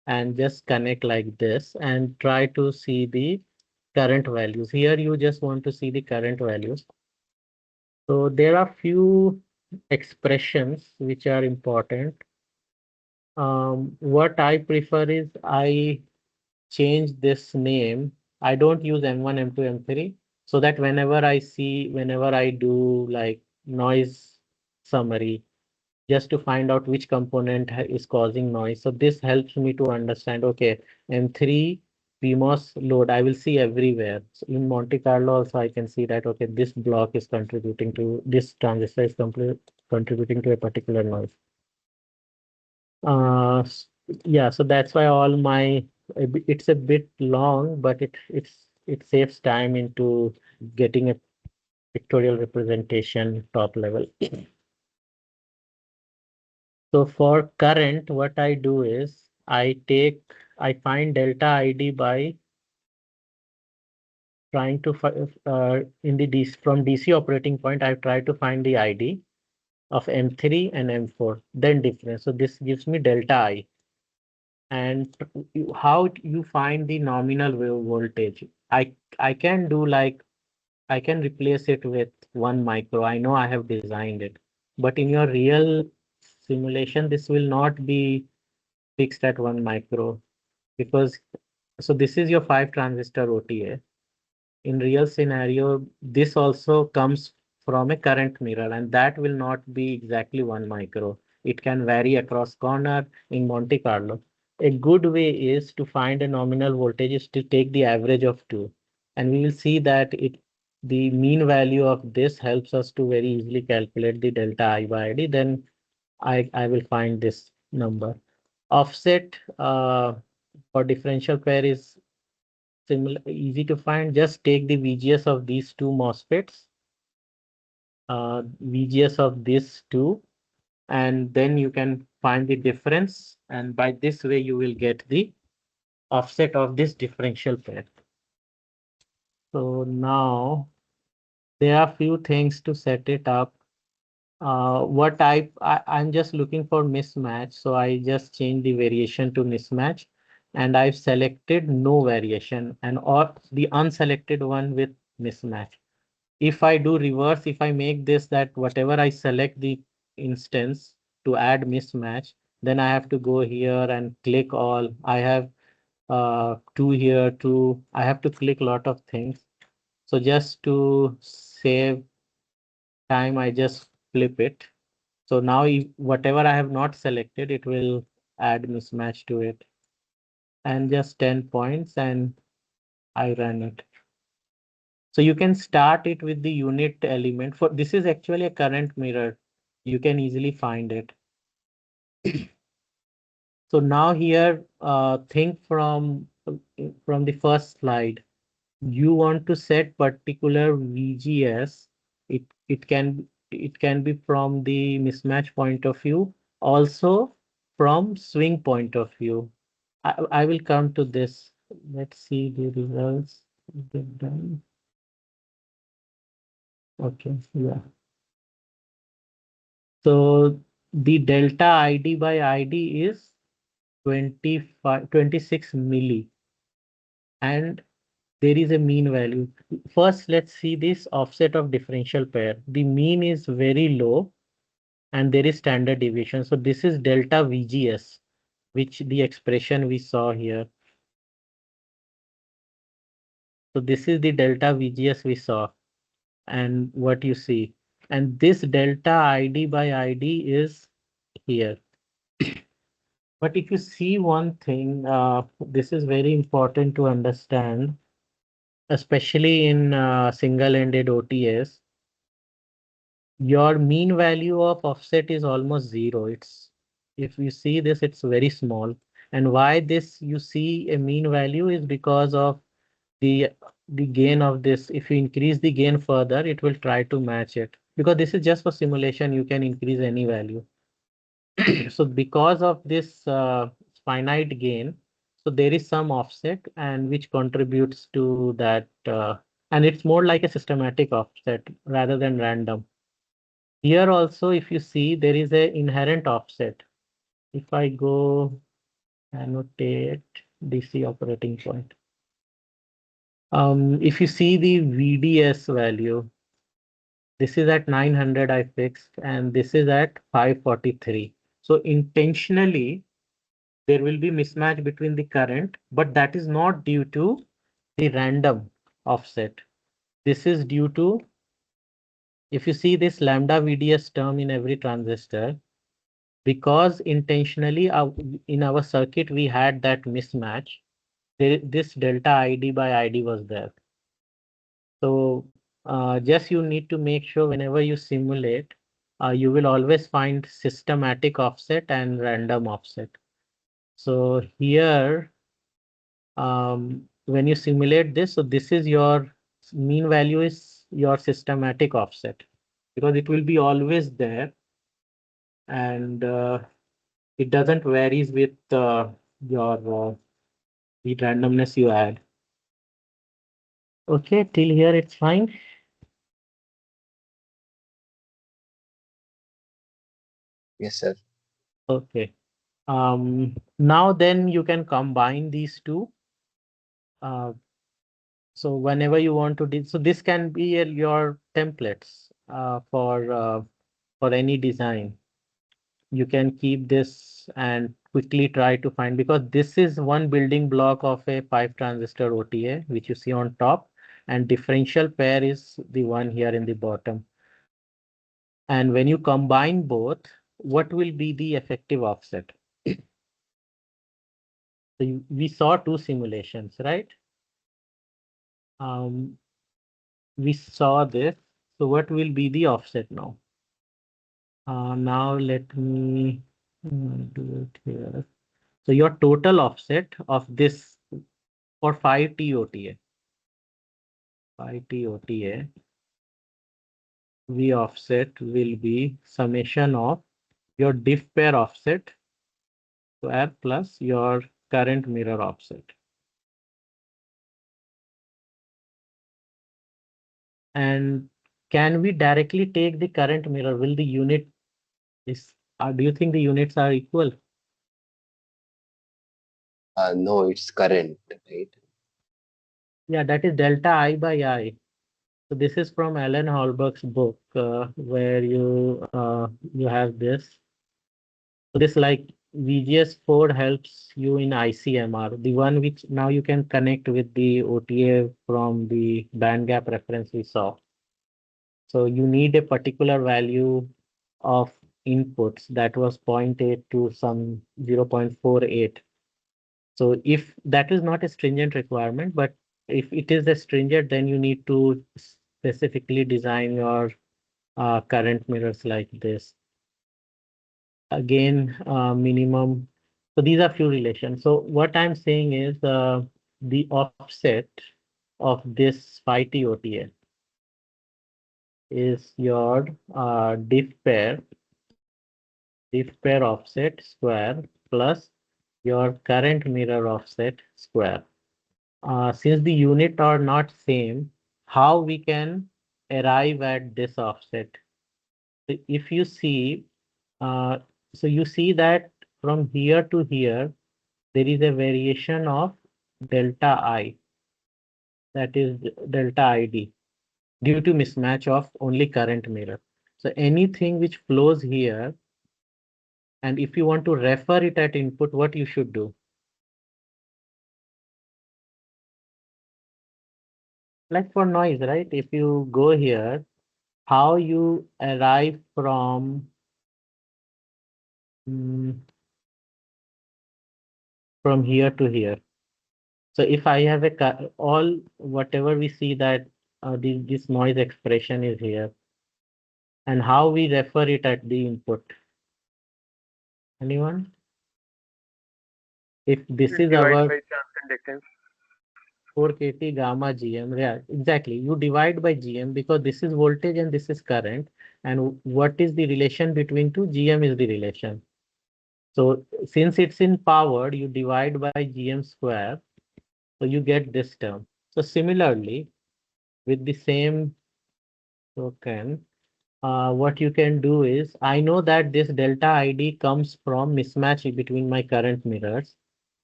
and just connect like this and try to see the current values. Here, you just want to see the current values. So there are few expressions which are important. What I prefer is, I change this name. I don't use M1, M2, M3, so that whenever I do like noise summary, just to find out which component is causing noise. So this helps me to understand, okay, M3 PMOS load, I will see everywhere. So in Monte Carlo also, I can see that, okay, this block is contributing to, this transistor is contributing to a particular noise. Uh, s- yeah, so that's why all my, it's a bit long, but it saves time into getting a pictorial representation top level. So for current, what I do is, I find delta ID by trying to in the DC, from DC operating point, I've tried to find the ID of M3 and M4, then difference. So this gives me delta I. And how you find the nominal voltage? I can do like I can replace it with 1 micro. I know I have designed it, but in your real simulation, this will not be fixed at 1 micro because so this is your 5 transistor OTA. In real scenario, this also comes from a current mirror, and that will not be exactly 1 micro. It can vary across corner in Monte Carlo. A good way is to find a nominal voltage is to take the average of two, and we will see that the mean value of this helps us to very easily calculate the delta I by ID. Then I will find this number. Offset for differential pair is similar, easy to find. Just take the VGS of these two MOSFETs, VGS of these two, and then you can find the difference. And by this way, you will get the offset of this differential pair. So now there are few things to set it up. What I'm just looking for mismatch, so I just change the variation to mismatch, and I've selected no variation and or the unselected one with mismatch. If I do reverse, if I make this that whatever I select the instance to add mismatch, then I have to go here and click all. I have two here, two. I have to click a lot of things. So just to save time, I just flip it. So now whatever I have not selected, it will add mismatch to it. And just 10 points and I run it. So you can start it with the unit element. For this is actually a current mirror. You can easily find it. So now here, think from the first slide. You want to set particular VGS. It can be from the mismatch point of view, also from swing point of view. I will come to this. Let's see the results. Get done. Okay, yeah. So the delta ID by ID is 26 milli, and there is a mean value. First, let's see this offset of differential pair. The mean is very low and there is standard deviation. So this is delta VGS, which the expression we saw here. So this is the delta VGS we saw and what you see. And this delta ID by ID is here. But if you see one thing, this is very important to understand, especially in single-ended OTS. Your mean value of offset is almost zero. If you see this, it's very small. And why this you see a mean value is because of the the gain of this. If you increase the gain further, it will try to match it. Because this is just for simulation, you can increase any value. So because of this finite gain, so there is some offset and which contributes to that. And it's more like a systematic offset rather than random. Here also, if you see, there is a inherent offset. If I go annotate DC operating point, if you see the VDS value, this is at 900 I fixed, and this is at 543. So intentionally, there will be mismatch between the current, but that is not due to the random offset. This is due to, if you see this lambda VDS term in every transistor, because intentionally in our circuit we had that mismatch, this delta ID by ID was there. So just you need to make sure whenever you simulate, you will always find systematic offset and random offset. So here, when you simulate this, so this is your mean value is your systematic offset because it will be always there, and it doesn't varies with your the randomness you add. Okay, till here it's fine. Yes, sir. Okay. Now then you can combine these two. Uh, so whenever you want to do, so this can be your templates for any design. You can keep this and quickly try to find, because this is one building block of a 5 transistor OTA, which you see on top, and differential pair is the one here in the bottom. And when you combine both, what will be the effective offset? So we saw two simulations, right? Um, we saw this. So what will be the offset now? Now let me do it here. So your total offset of this for 5T OTA, 5T OTA, V offset will be summation of your diff pair offset square plus your current mirror offset. And can we directly take the current mirror? Will the unit is, do you think the units are equal? No, it's current, right? Yeah, that is delta I by I. So this is from Alan Holberg's book, where you have this. So this like VGS4 helps you in ICMR, the one which now you can connect with the OTA from the band gap reference we saw. So you need a particular value of inputs that was 0.8 to some 0.48. So if that is not a stringent requirement, but if it is a stringent, then you need to specifically design your current mirrors like this. Again, minimum. So these are few relations. So what I'm saying is the offset of this phi t OTA is your diff pair offset square plus your current mirror offset square. Since the unit are not same, how we can arrive at this offset? So if you see, uh, so you see that from here to here, there is a variation of delta I, that is delta ID, due to mismatch of only current mirror. So anything which flows here, and if you want to refer it at input, what you should do? Like for noise, right? If you go here, how you arrive mm, from here to here. So if I have all whatever we see that this noise expression is here, and how we refer it at the input. Anyone? If this is Divide our by chance and distance. 4 kT gamma GM, yeah, exactly. You divide by GM because this is voltage and this is current. And what is the relation between two? GM is the relation. So since it's in power, you divide by GM square. So you get this term. So similarly, with the same token, what you can do is, I know that this delta ID comes from mismatch between my current mirrors.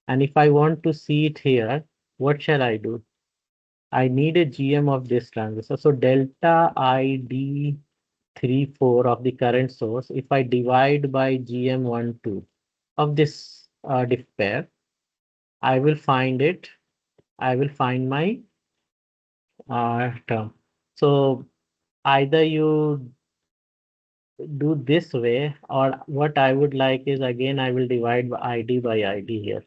And if I want to see it here, what shall I do? I need a GM of this transistor. So delta ID 34 of the current source, if I divide by GM12 of this diff pair, I will find it. I will find my term. So either you do this way, or what I would like is, again, I will divide by ID here.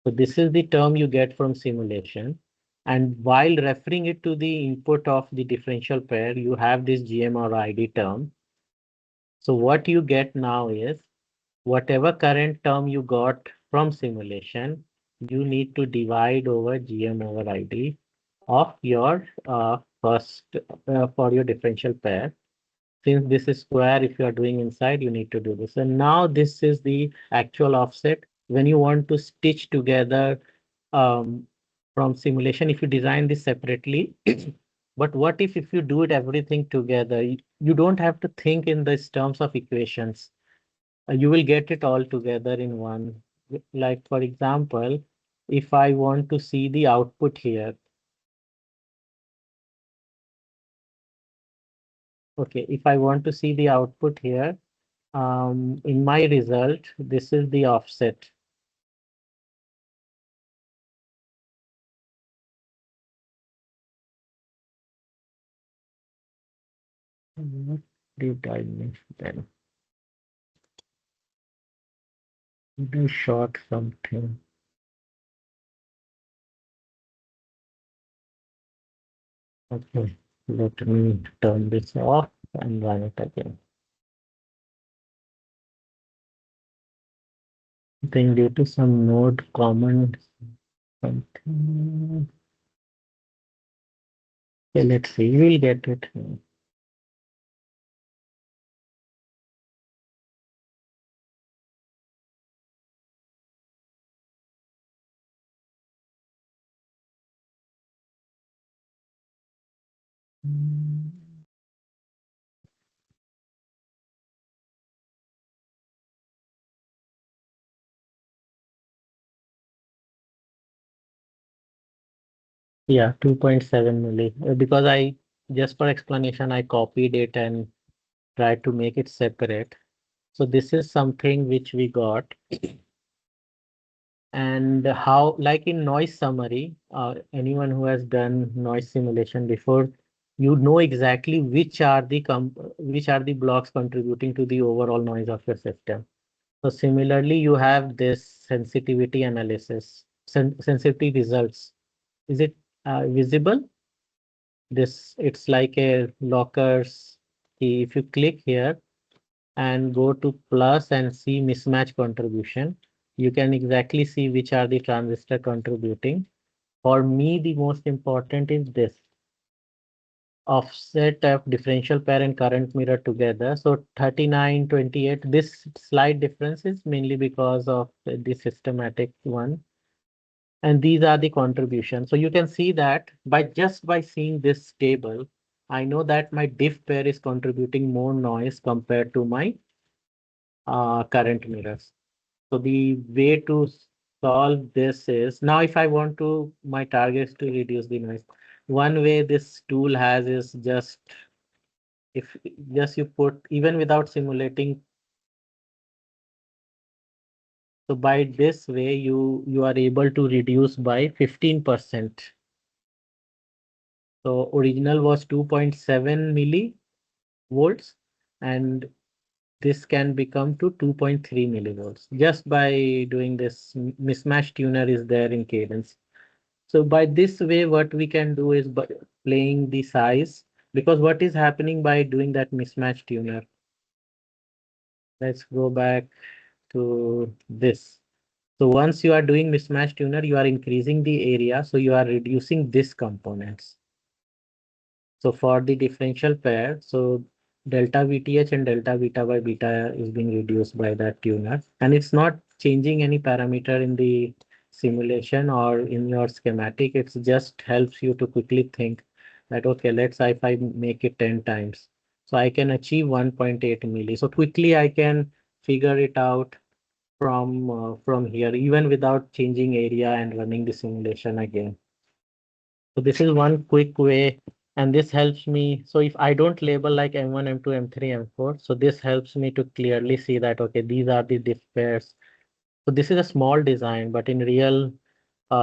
So this is the term you get from simulation. And while referring it to the input of the differential pair, you have this GM or ID term. So what you get now is whatever current term you got from simulation, you need to divide over GM over ID of your first for your differential pair. Since this is square, if you are doing inside, you need to do this. And now this is the actual offset. When you want to stitch together um, from simulation if you design this separately. But what if you do it everything together? You don't have to think in this terms of equations. You will get it all together in one. Like for example, if I want to see the output here, okay, if I want to see the output here, in my result, this is the offset. What did I miss then? Did I short something? Okay, let me turn this off and run it again. I think due to some node common something. Okay, let's see, we'll get it. Yeah, 2.7 milli. Because I, just for explanation, I copied it and tried to make it separate. So this is something which we got. And how, like in noise summary, anyone who has done noise simulation before, you know exactly which are the blocks contributing to the overall noise of your system. So similarly, you have this sensitivity analysis, sensitivity results. Is it visible? This, it's like a lockers key. If you click here and go to plus and see mismatch contribution, you can exactly see which are the transistor contributing. For me, the most important is this offset of differential pair and current mirror together. So 39, 28, this slight difference is mainly because of the systematic one. And these are the contributions. So you can see that by seeing this table, I know that my diff pair is contributing more noise compared to my current mirrors. So the way to solve this is, now if I want to, my target is to reduce the noise. One way this tool has is just, if just you put, even without simulating, so by this way you are able to reduce by 15%. So original was 2.7 millivolts, and this can become to 2.3 millivolts just by doing this. Mismatch tuner is there in Cadence. So by this way, what we can do is by playing the size, because what is happening by doing that mismatch tuner? Let's go back to this. So once you are doing mismatch tuner, you are increasing the area, so you are reducing this components. So for the differential pair, so delta VTH and delta beta by beta is being reduced by that tuner, and it's not changing any parameter in the simulation or in your schematic. It just helps you to quickly think that, okay, let's say if I make it 10 times, so I can achieve 1.8 milli. So quickly I can figure it out from here, even without changing area and running the simulation again. So this is one quick way, and this helps me. So if I don't label like M1, M2, M3, M4, so this helps me to clearly see that, okay, these are the diff pairs. So this is a small design, but in real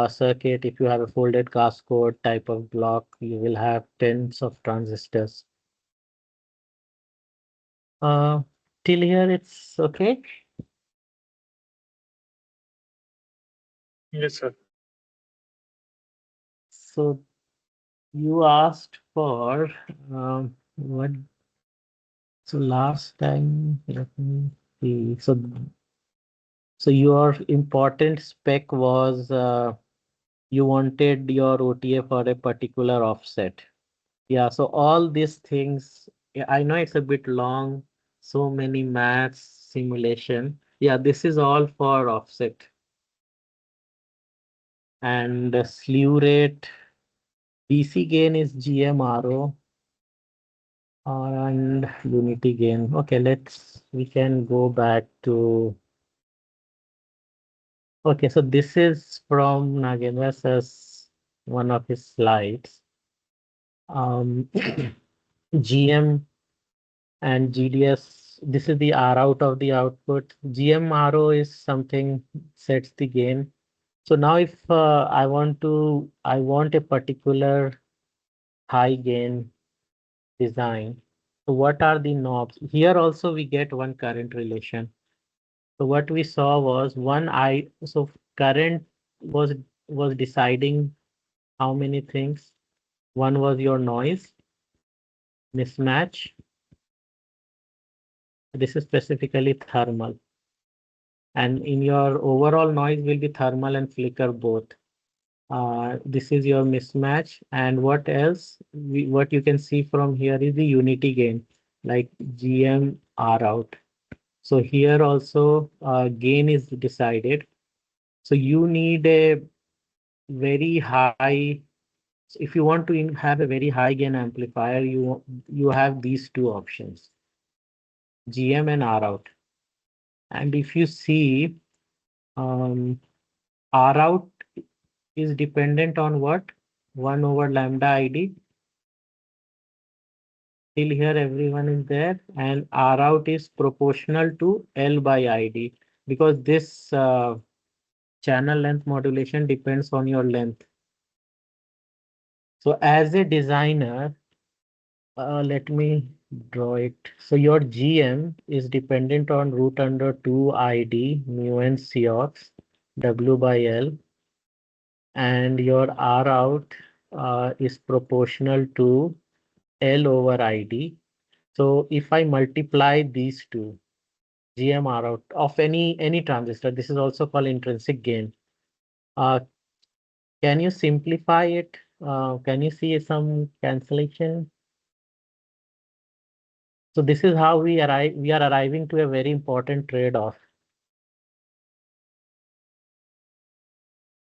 circuit, if you have a folded cascode type of block, you will have tens of transistors. Uh, till here, it's okay. Yes, sir. So you asked for what? So last time, let me see. So your important spec was you wanted your OTA for a particular offset. Yeah, so all these things, yeah, I know it's a bit long, so many maths, simulation. Yeah, this is all for offset. and slew rate, DC gain is GMRO, and unity gain. Okay, we can go back to, okay, so this is from Nagendra's one of his slides. Um, GM and GDS, this is the R out of the output. GMRO is something sets the gain. So now if I want a particular high gain design. So what are the knobs? Here also we get one current relation. So what we saw was so current was was deciding how many things. One was your noise, mismatch. This is specifically thermal. And in your overall noise will be thermal and flicker both. This is your mismatch. And what else? What you can see from here is the unity gain, like GM R out. So here also gain is decided. So you need a very high, if you want to have a very high gain amplifier, you have these two options, GM and R out. And if you see, um, R out is dependent on what? 1 over lambda ID. Till here everyone is there, and R out is proportional to L by ID, because this channel length modulation depends on your length. So as a designer, let me draw it. So your GM is dependent on root under 2 ID mu n Cox W by L, and your R out is proportional to L over ID. So if I multiply these two, GMR out of any transistor, this is also called intrinsic gain. Uh, can you simplify it? Can you see some cancellation? So this is how we are arriving to a very important trade-off.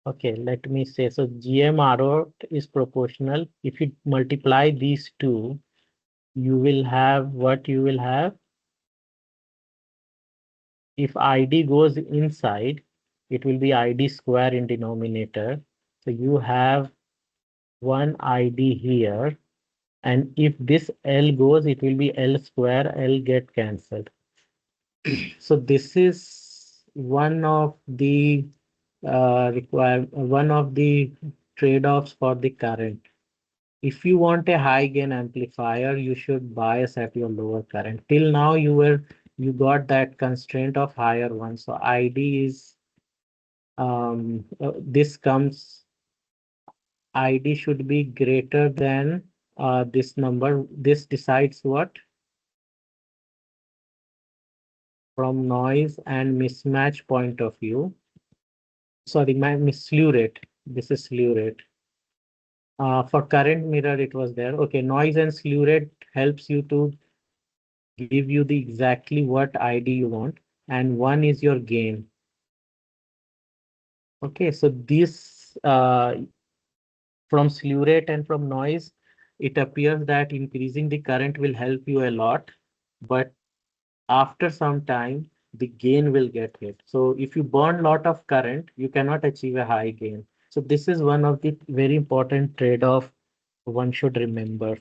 Okay, let me say, so GMR out is proportional. If you multiply these two, you will have what you will have. If ID goes inside, it will be ID square in denominator. So you have one ID here. And if this L goes, it will be L square, L get cancelled. So this is one of the trade-offs for the current. If you want a high gain amplifier, you should bias at your lower current. Till now, you got that constraint of higher one. So ID is this comes ID should be greater than this number. This decides what? From noise and mismatch point of view. Sorry, my slew rate. This is slew rate. For current mirror, it was there. Okay, noise and slew rate helps you to give you the exactly what ID you want, and one is your gain. Okay, so this from slew rate and from noise, it appears that increasing the current will help you a lot, but after some time, the gain will get hit. So if you burn lot of current, you cannot achieve a high gain. So this is one of the very important trade-off one should remember.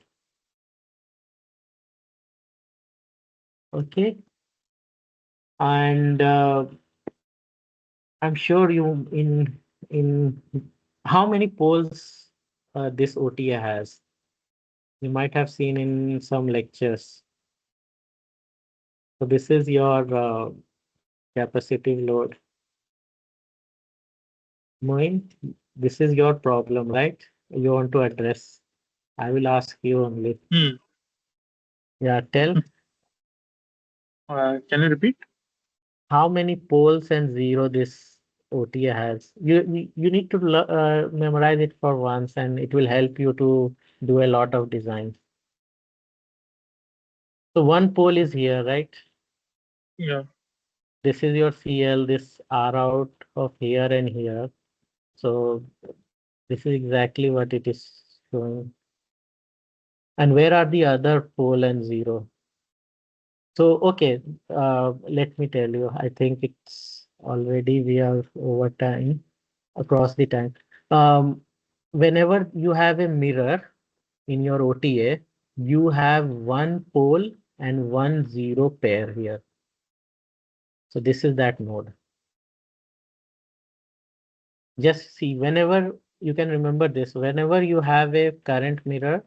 Okay, and I'm sure you in how many poles this OTA has. You might have seen in some lectures. So this is your capacitive load. Moin, this is your problem, right? You want to address. I will ask you only. Hmm. Yeah, tell Can you repeat? how many poles and zero this OTA has. You need to memorize it for once, and it will help you to do a lot of design. So one pole is here, right? Yeah. This is your CL, this R out of here and here. So this is exactly what it is showing. And where are the other pole and zero? So, okay, let me tell you, I think it's already we are over time, across the time. Um, Whenever you have a mirror in your OTA, you have one pole and one zero pair here. So this is that node. Just see, whenever you can remember this, whenever you have a current mirror,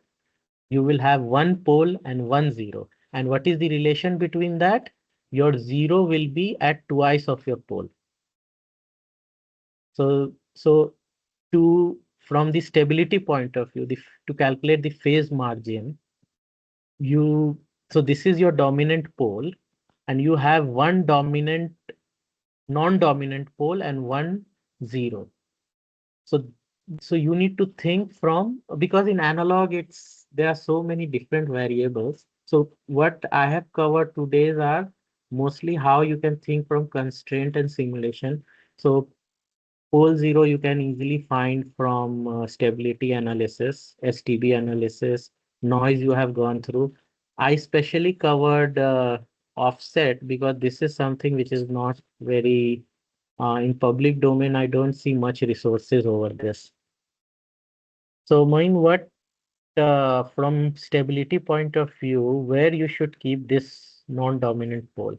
you will have one pole and one zero. And what is the relation between that? Your zero will be at twice of your pole. So to from the stability point of view, to calculate the phase margin, you so this is your dominant pole, and you have one dominant non-dominant pole and one zero. So so you need to think from, because in analog it's there are so many different variables. So what I have covered today are mostly how you can think from constraint and simulation. So pole zero you can easily find from stability analysis, STB analysis, noise you have gone through. I specially covered offset because this is something which is not very in public domain. I don't see much resources over this. So Moin, what from stability point of view, where you should keep this non-dominant pole?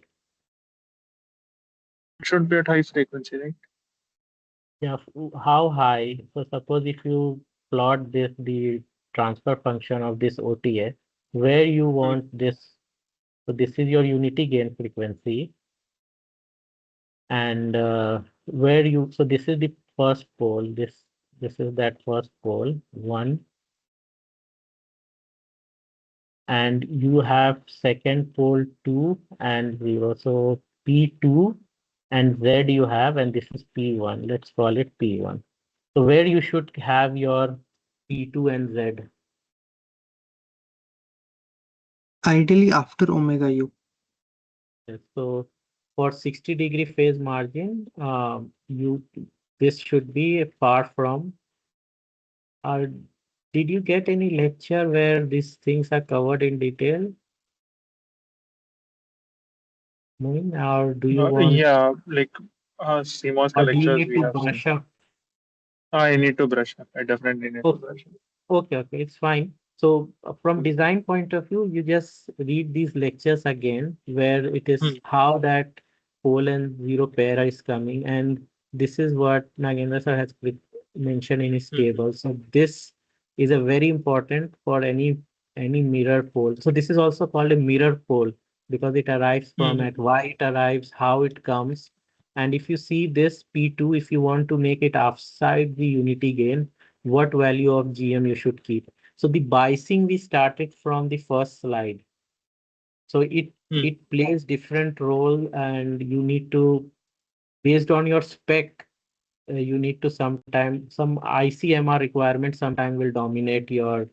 It should be at high frequency, right? Yeah, how high? So suppose if you plot this the transfer function of this OTA, where you Hmm. want this. So this is your unity gain frequency, and where you so this is the first pole. This is that first pole one, and you have second pole 2 and 0. So P2 and Z you have, and this is P1. Let's call it P1. So where you should have your P2 and Z. Ideally after omega u. So for 60-degree phase margin, this should be far from. Uh, did you get any lecture where these things are covered in detail, Moin? Or do you want, Yeah, like CMOS or do you lectures need we to have seen. brush up? I need to brush up. I definitely need to brush up. Okay, okay, it's fine. So from design point of view, you just read these lectures again, where it is Hmm. how that pole and zero pair is coming, and this is what Nagendra sir has mentioned in his Hmm. table. So this is a very important for any mirror pole. So this is also called a mirror pole because it arrives Hmm. from at why it arrives, how it comes, and if you see this P2, if you want to make it outside the unity gain, what value of GM you should keep. So the biasing we started from the first slide. So Hmm. it plays different role, and you need to, based on your spec, you need to sometime some ICMR requirement sometime will dominate your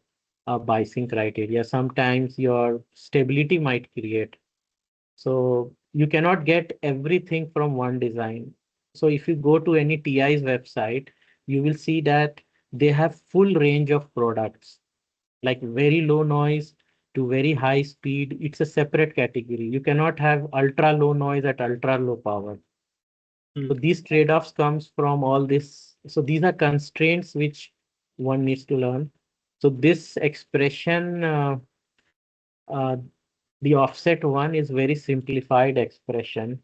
biasing criteria. Sometimes your stability might create. So you cannot get everything from one design. So if you go to any TI's website, you will see that they have full range of products, like very low noise to very high speed. It's a separate category. You cannot have ultra low noise at ultra low power. Hmm. So these trade-offs comes from all this. So these are constraints which one needs to learn. So this expression, uh, the offset one is very simplified expression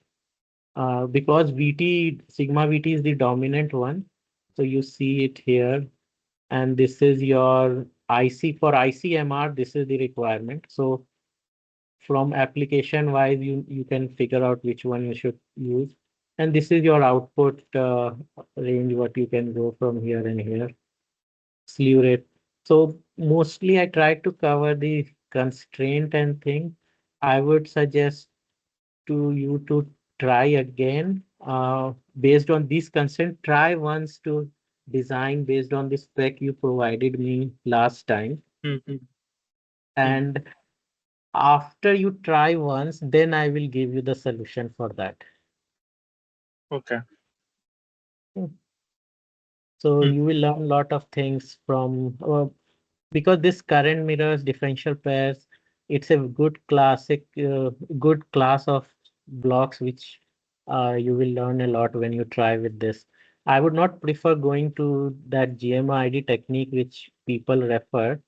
because VT, sigma VT is the dominant one. So you see it here, and this is your IC. For ICMR, this is the requirement. So from application wise, you can figure out which one you should use. And this is your output range, what you can go from here and here. Slew rate. So mostly I try to cover the constraint and thing. I would suggest to you to try again based on this consent. Try once to design based on the spec you provided me last time, Hmm. Hmm. Hmm. and after you try once, then I will give you the solution for that. Okay. Hmm. So Hmm. you will learn a lot of things from because this current mirrors differential pairs, it's a good class of blocks which you will learn a lot when you try with this. I would not prefer going to that GMID technique which people refer.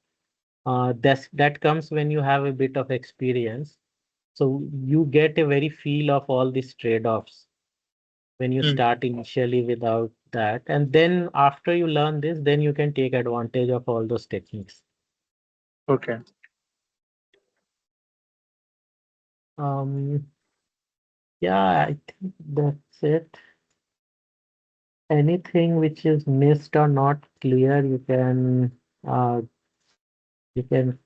That comes when you have a bit of experience. So you get a very feel of all these trade-offs when you Hmm. start initially without that. And then after you learn this, then you can take advantage of all those techniques. Okay. Um, yeah, I think that's it. Anything which is missed or not clear, uh, you can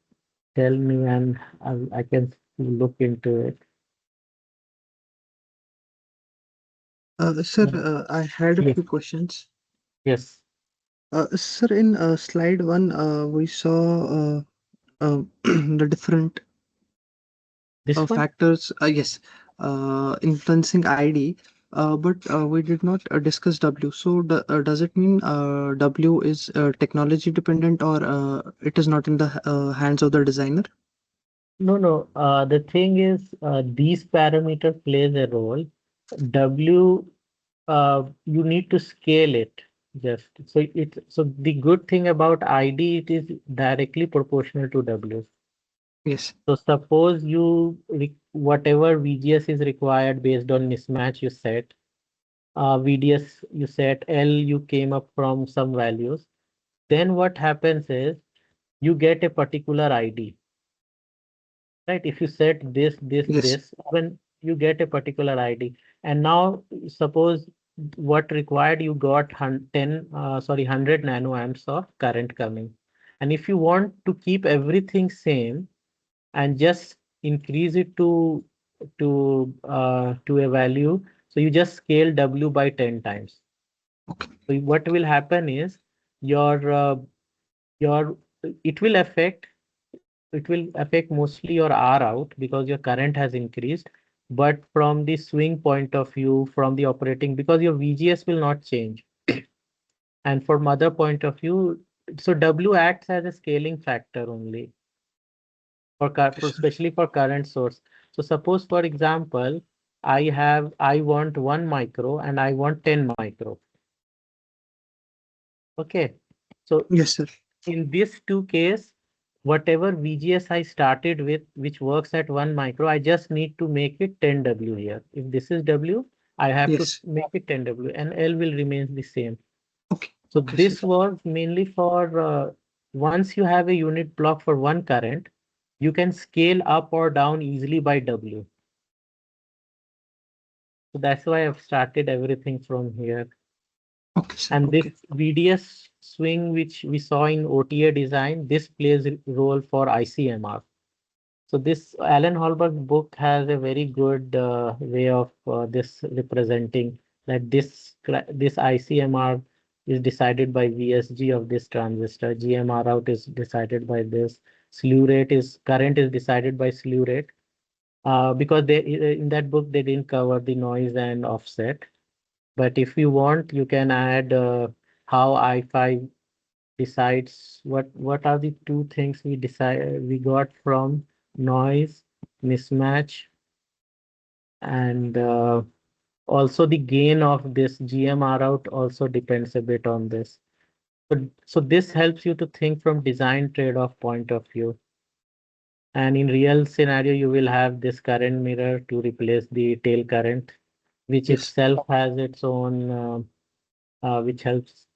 tell me and I can look into it. Sir, I had a Yes, few questions. yes. Sir, in slide one, we saw the different This one? factors, yes, influencing ID, but we did not discuss W. So, does it mean W is technology dependent, or it is not in the hands of the designer? No, no. The thing is, these parameter plays a role. W, you need to scale it just so the good thing about ID, it is directly proportional to W. Yes, So suppose whatever VGS is required based on mismatch you set, VDS you set, L you came up from some values. Then what happens is you get a particular ID, right? If you set yes, this, when you get a particular ID, and now suppose what required you got 100 nanoamps of current coming, and if you want to keep everything same and just increase it to a value, so you just scale W by 10 times. okay, So what will happen is your your it will affect mostly your R out because your current has increased. But from the swing point of view, from the operating, because your VGS will not change. And from other point of view, so W acts as a scaling factor only okay, sir. especially for current source. So suppose, for example, I want 1 micro and I want 10 micro. Okay. So Yes, sir. in this two case, whatever VGS I started with, which works at 1 micro, I just need to make it 10 W here. If this is W, I have to Yes. make it 10 W and L will remain the same. Okay, So okay, sir. this was mainly for once you have a unit block for one current, you can scale up or down easily by W. So that's why I've started everything from here. Okay, sir. And this Okay. VDS swing, which we saw in OTA design, this plays a role for ICMR. So this Alan Holberg book has a very good way of this representing that this ICMR is decided by VSG of this transistor. GMR out is decided by this. Slew rate is current is decided by slew rate. Because they in that book they didn't cover the noise and offset. But if you want, you can add how I5 decides what are the two things we got from noise, mismatch, and also the gain of this GMR out also depends a bit on this. So this helps you to think from design trade-off point of view. And in real scenario, you will have this current mirror to replace the tail current, which Yes. itself has its own which helps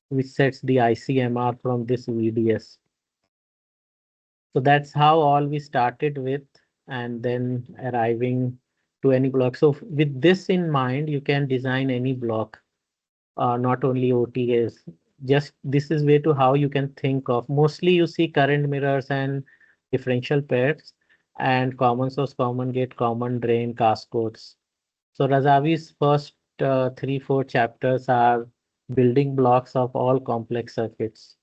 which sets the ICMR from this VDS. So that's how all we started with, and then arriving to any block. So with this in mind, you can design any block, not only OTAs. Just this is way to how you can think of. Mostly you see current mirrors and differential pairs and common source, common gate, common drain, cascodes. So Razavi's first three, four chapters are building blocks of all complex circuits.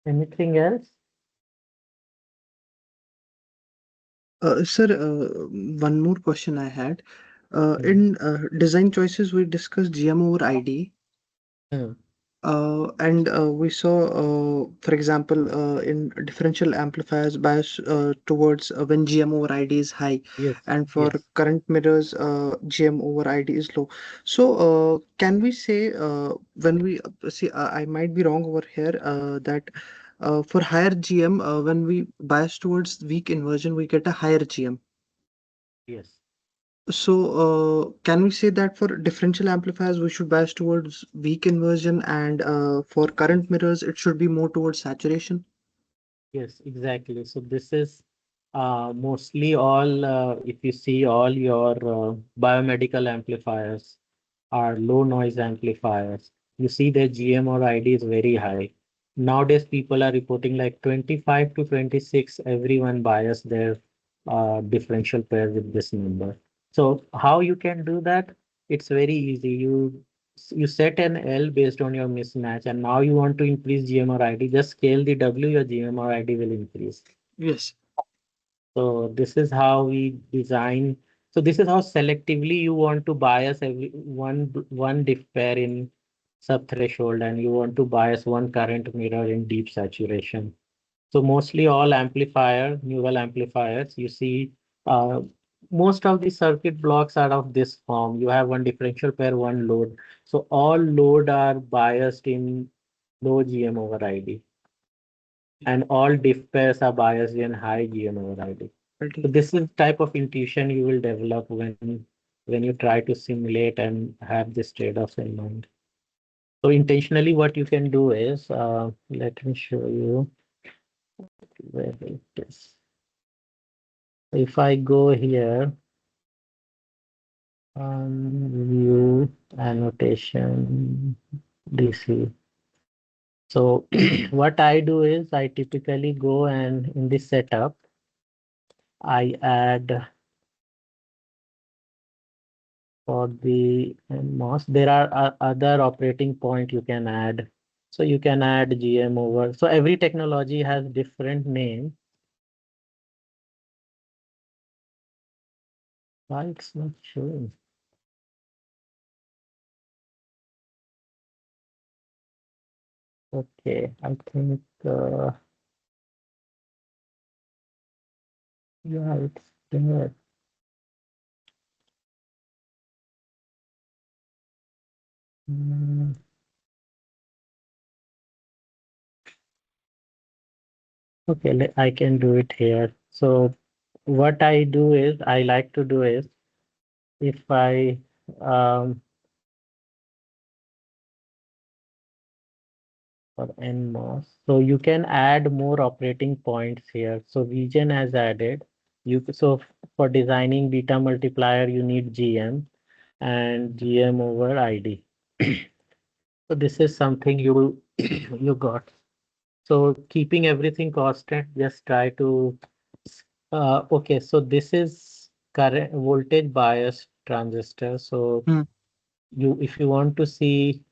Anything else? Sir, one more question I had. Mm. In design choices, we discussed GM over ID. Mm. And we saw, for example, in differential amplifiers bias towards when GM over ID is high, Yes, and for yes, current mirrors, GM over ID is low. So, can we say when we see, I might be wrong over here, that for higher GM, when we bias towards weak inversion, we get a higher GM. yes. So, can we say that for differential amplifiers, we should bias towards weak inversion, and for current mirrors, it should be more towards saturation? Yes, exactly. So this is mostly all, if you see all your biomedical amplifiers are low noise amplifiers. You see their GM or ID is very high. Nowadays, people are reporting like 25 to 26, everyone bias their differential pair with this number. So how you can do that? It's very easy. You set an L based on your mismatch, and now you want to increase GM or ID, just scale the W, your GM or ID will increase. Yes. So this is how we design. So this is how selectively you want to bias every one diff pair in sub-threshold, and you want to bias one current mirror in deep saturation. So mostly all neural amplifiers, you see uh, most of the circuit blocks are of this form. You have one differential pair, one load. So all load are biased in low GM over ID, and all diff pairs are biased in high GM over ID. So ID. this is type of intuition you will develop when you try to simulate and have this trade-offs in mind. So intentionally, what you can do is, let me show you where it is. If I go here, view annotation DC. So what I do is I typically go and in this setup, I add for the MOS. There are other operating point you can add. So you can add GM over. So every technology has different name. Why it's not showing? Okay, I think yeah, it's there. Mm, okay, I can do it here. So what I do is I like to do is if I for NMOS, so you can add more operating points here. So region has added. For designing beta multiplier, you need GM and GM over ID. So this is something you you got. So keeping everything constant, just try to okay. So this is current voltage bias transistor. So Hmm. you if you want to see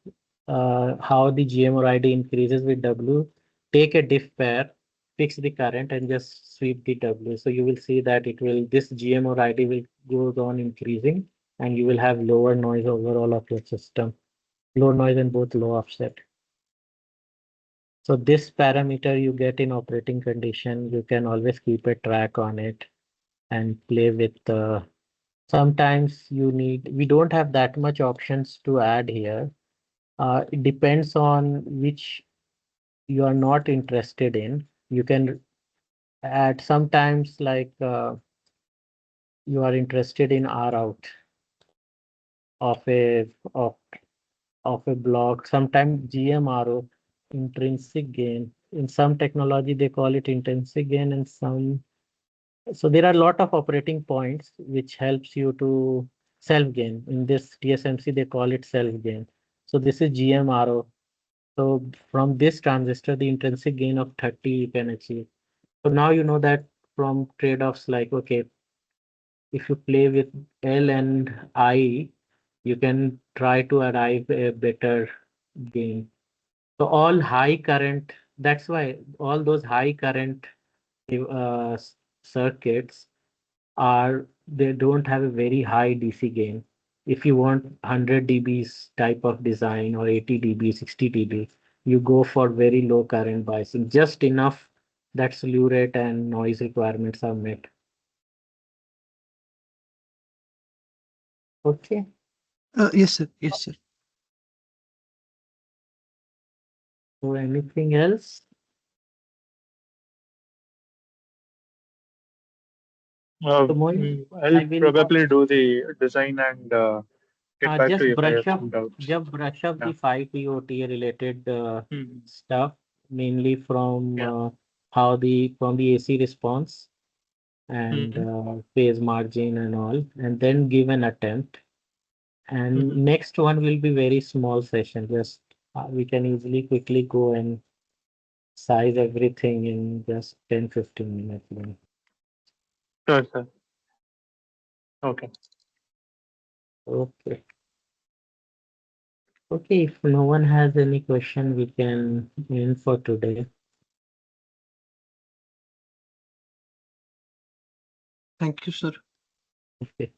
how the GM or ID increases with W, take a diff pair, fix the current and just sweep the W. So you will see that this GM or ID will goes on increasing, and you will have lower noise overall of your system. Low noise and both low offset. So this parameter you get in operating condition, you can always keep a track on it and play with sometimes we don't have that much options to add here. It depends on which you are not interested in. You can add sometimes like you are interested in R out of a of of a block. Sometimes GMRO, intrinsic gain. In some technology they call it intrinsic gain, and some so there are a lot of operating points which helps you to self gain. In this TSMC they call it self gain. So this is GMRO. So from this transistor the intrinsic gain of 30 you can achieve. So now you know that from trade-offs like, okay, if you play with L and I, you can try to arrive a better gain. So all high current, that's why all those high current uh, circuits, are they don't have a very high DC gain. If you want 100 dBs type of design or 80 dB, 60 dB, you go for very low current biasing, just enough that slew rate and noise requirements are met. Okay. Yes, sir. Yes, sir. So anything else? So Moin, I'll I will probably do the design and get back to just you if I brush have up, some doubts. just brush up Yeah. the 5T OTA related Mhm. stuff, mainly from Yeah. how from the AC response and Hmm. phase margin and all, and then give an attempt. And Hmm. next one will be very small session. Just we can easily quickly go and size everything in just 10-15 minutes. Sure, sir. Okay. Okay. Okay, if no one has any question, we can end for today. Thank you, sir. Okay. Thank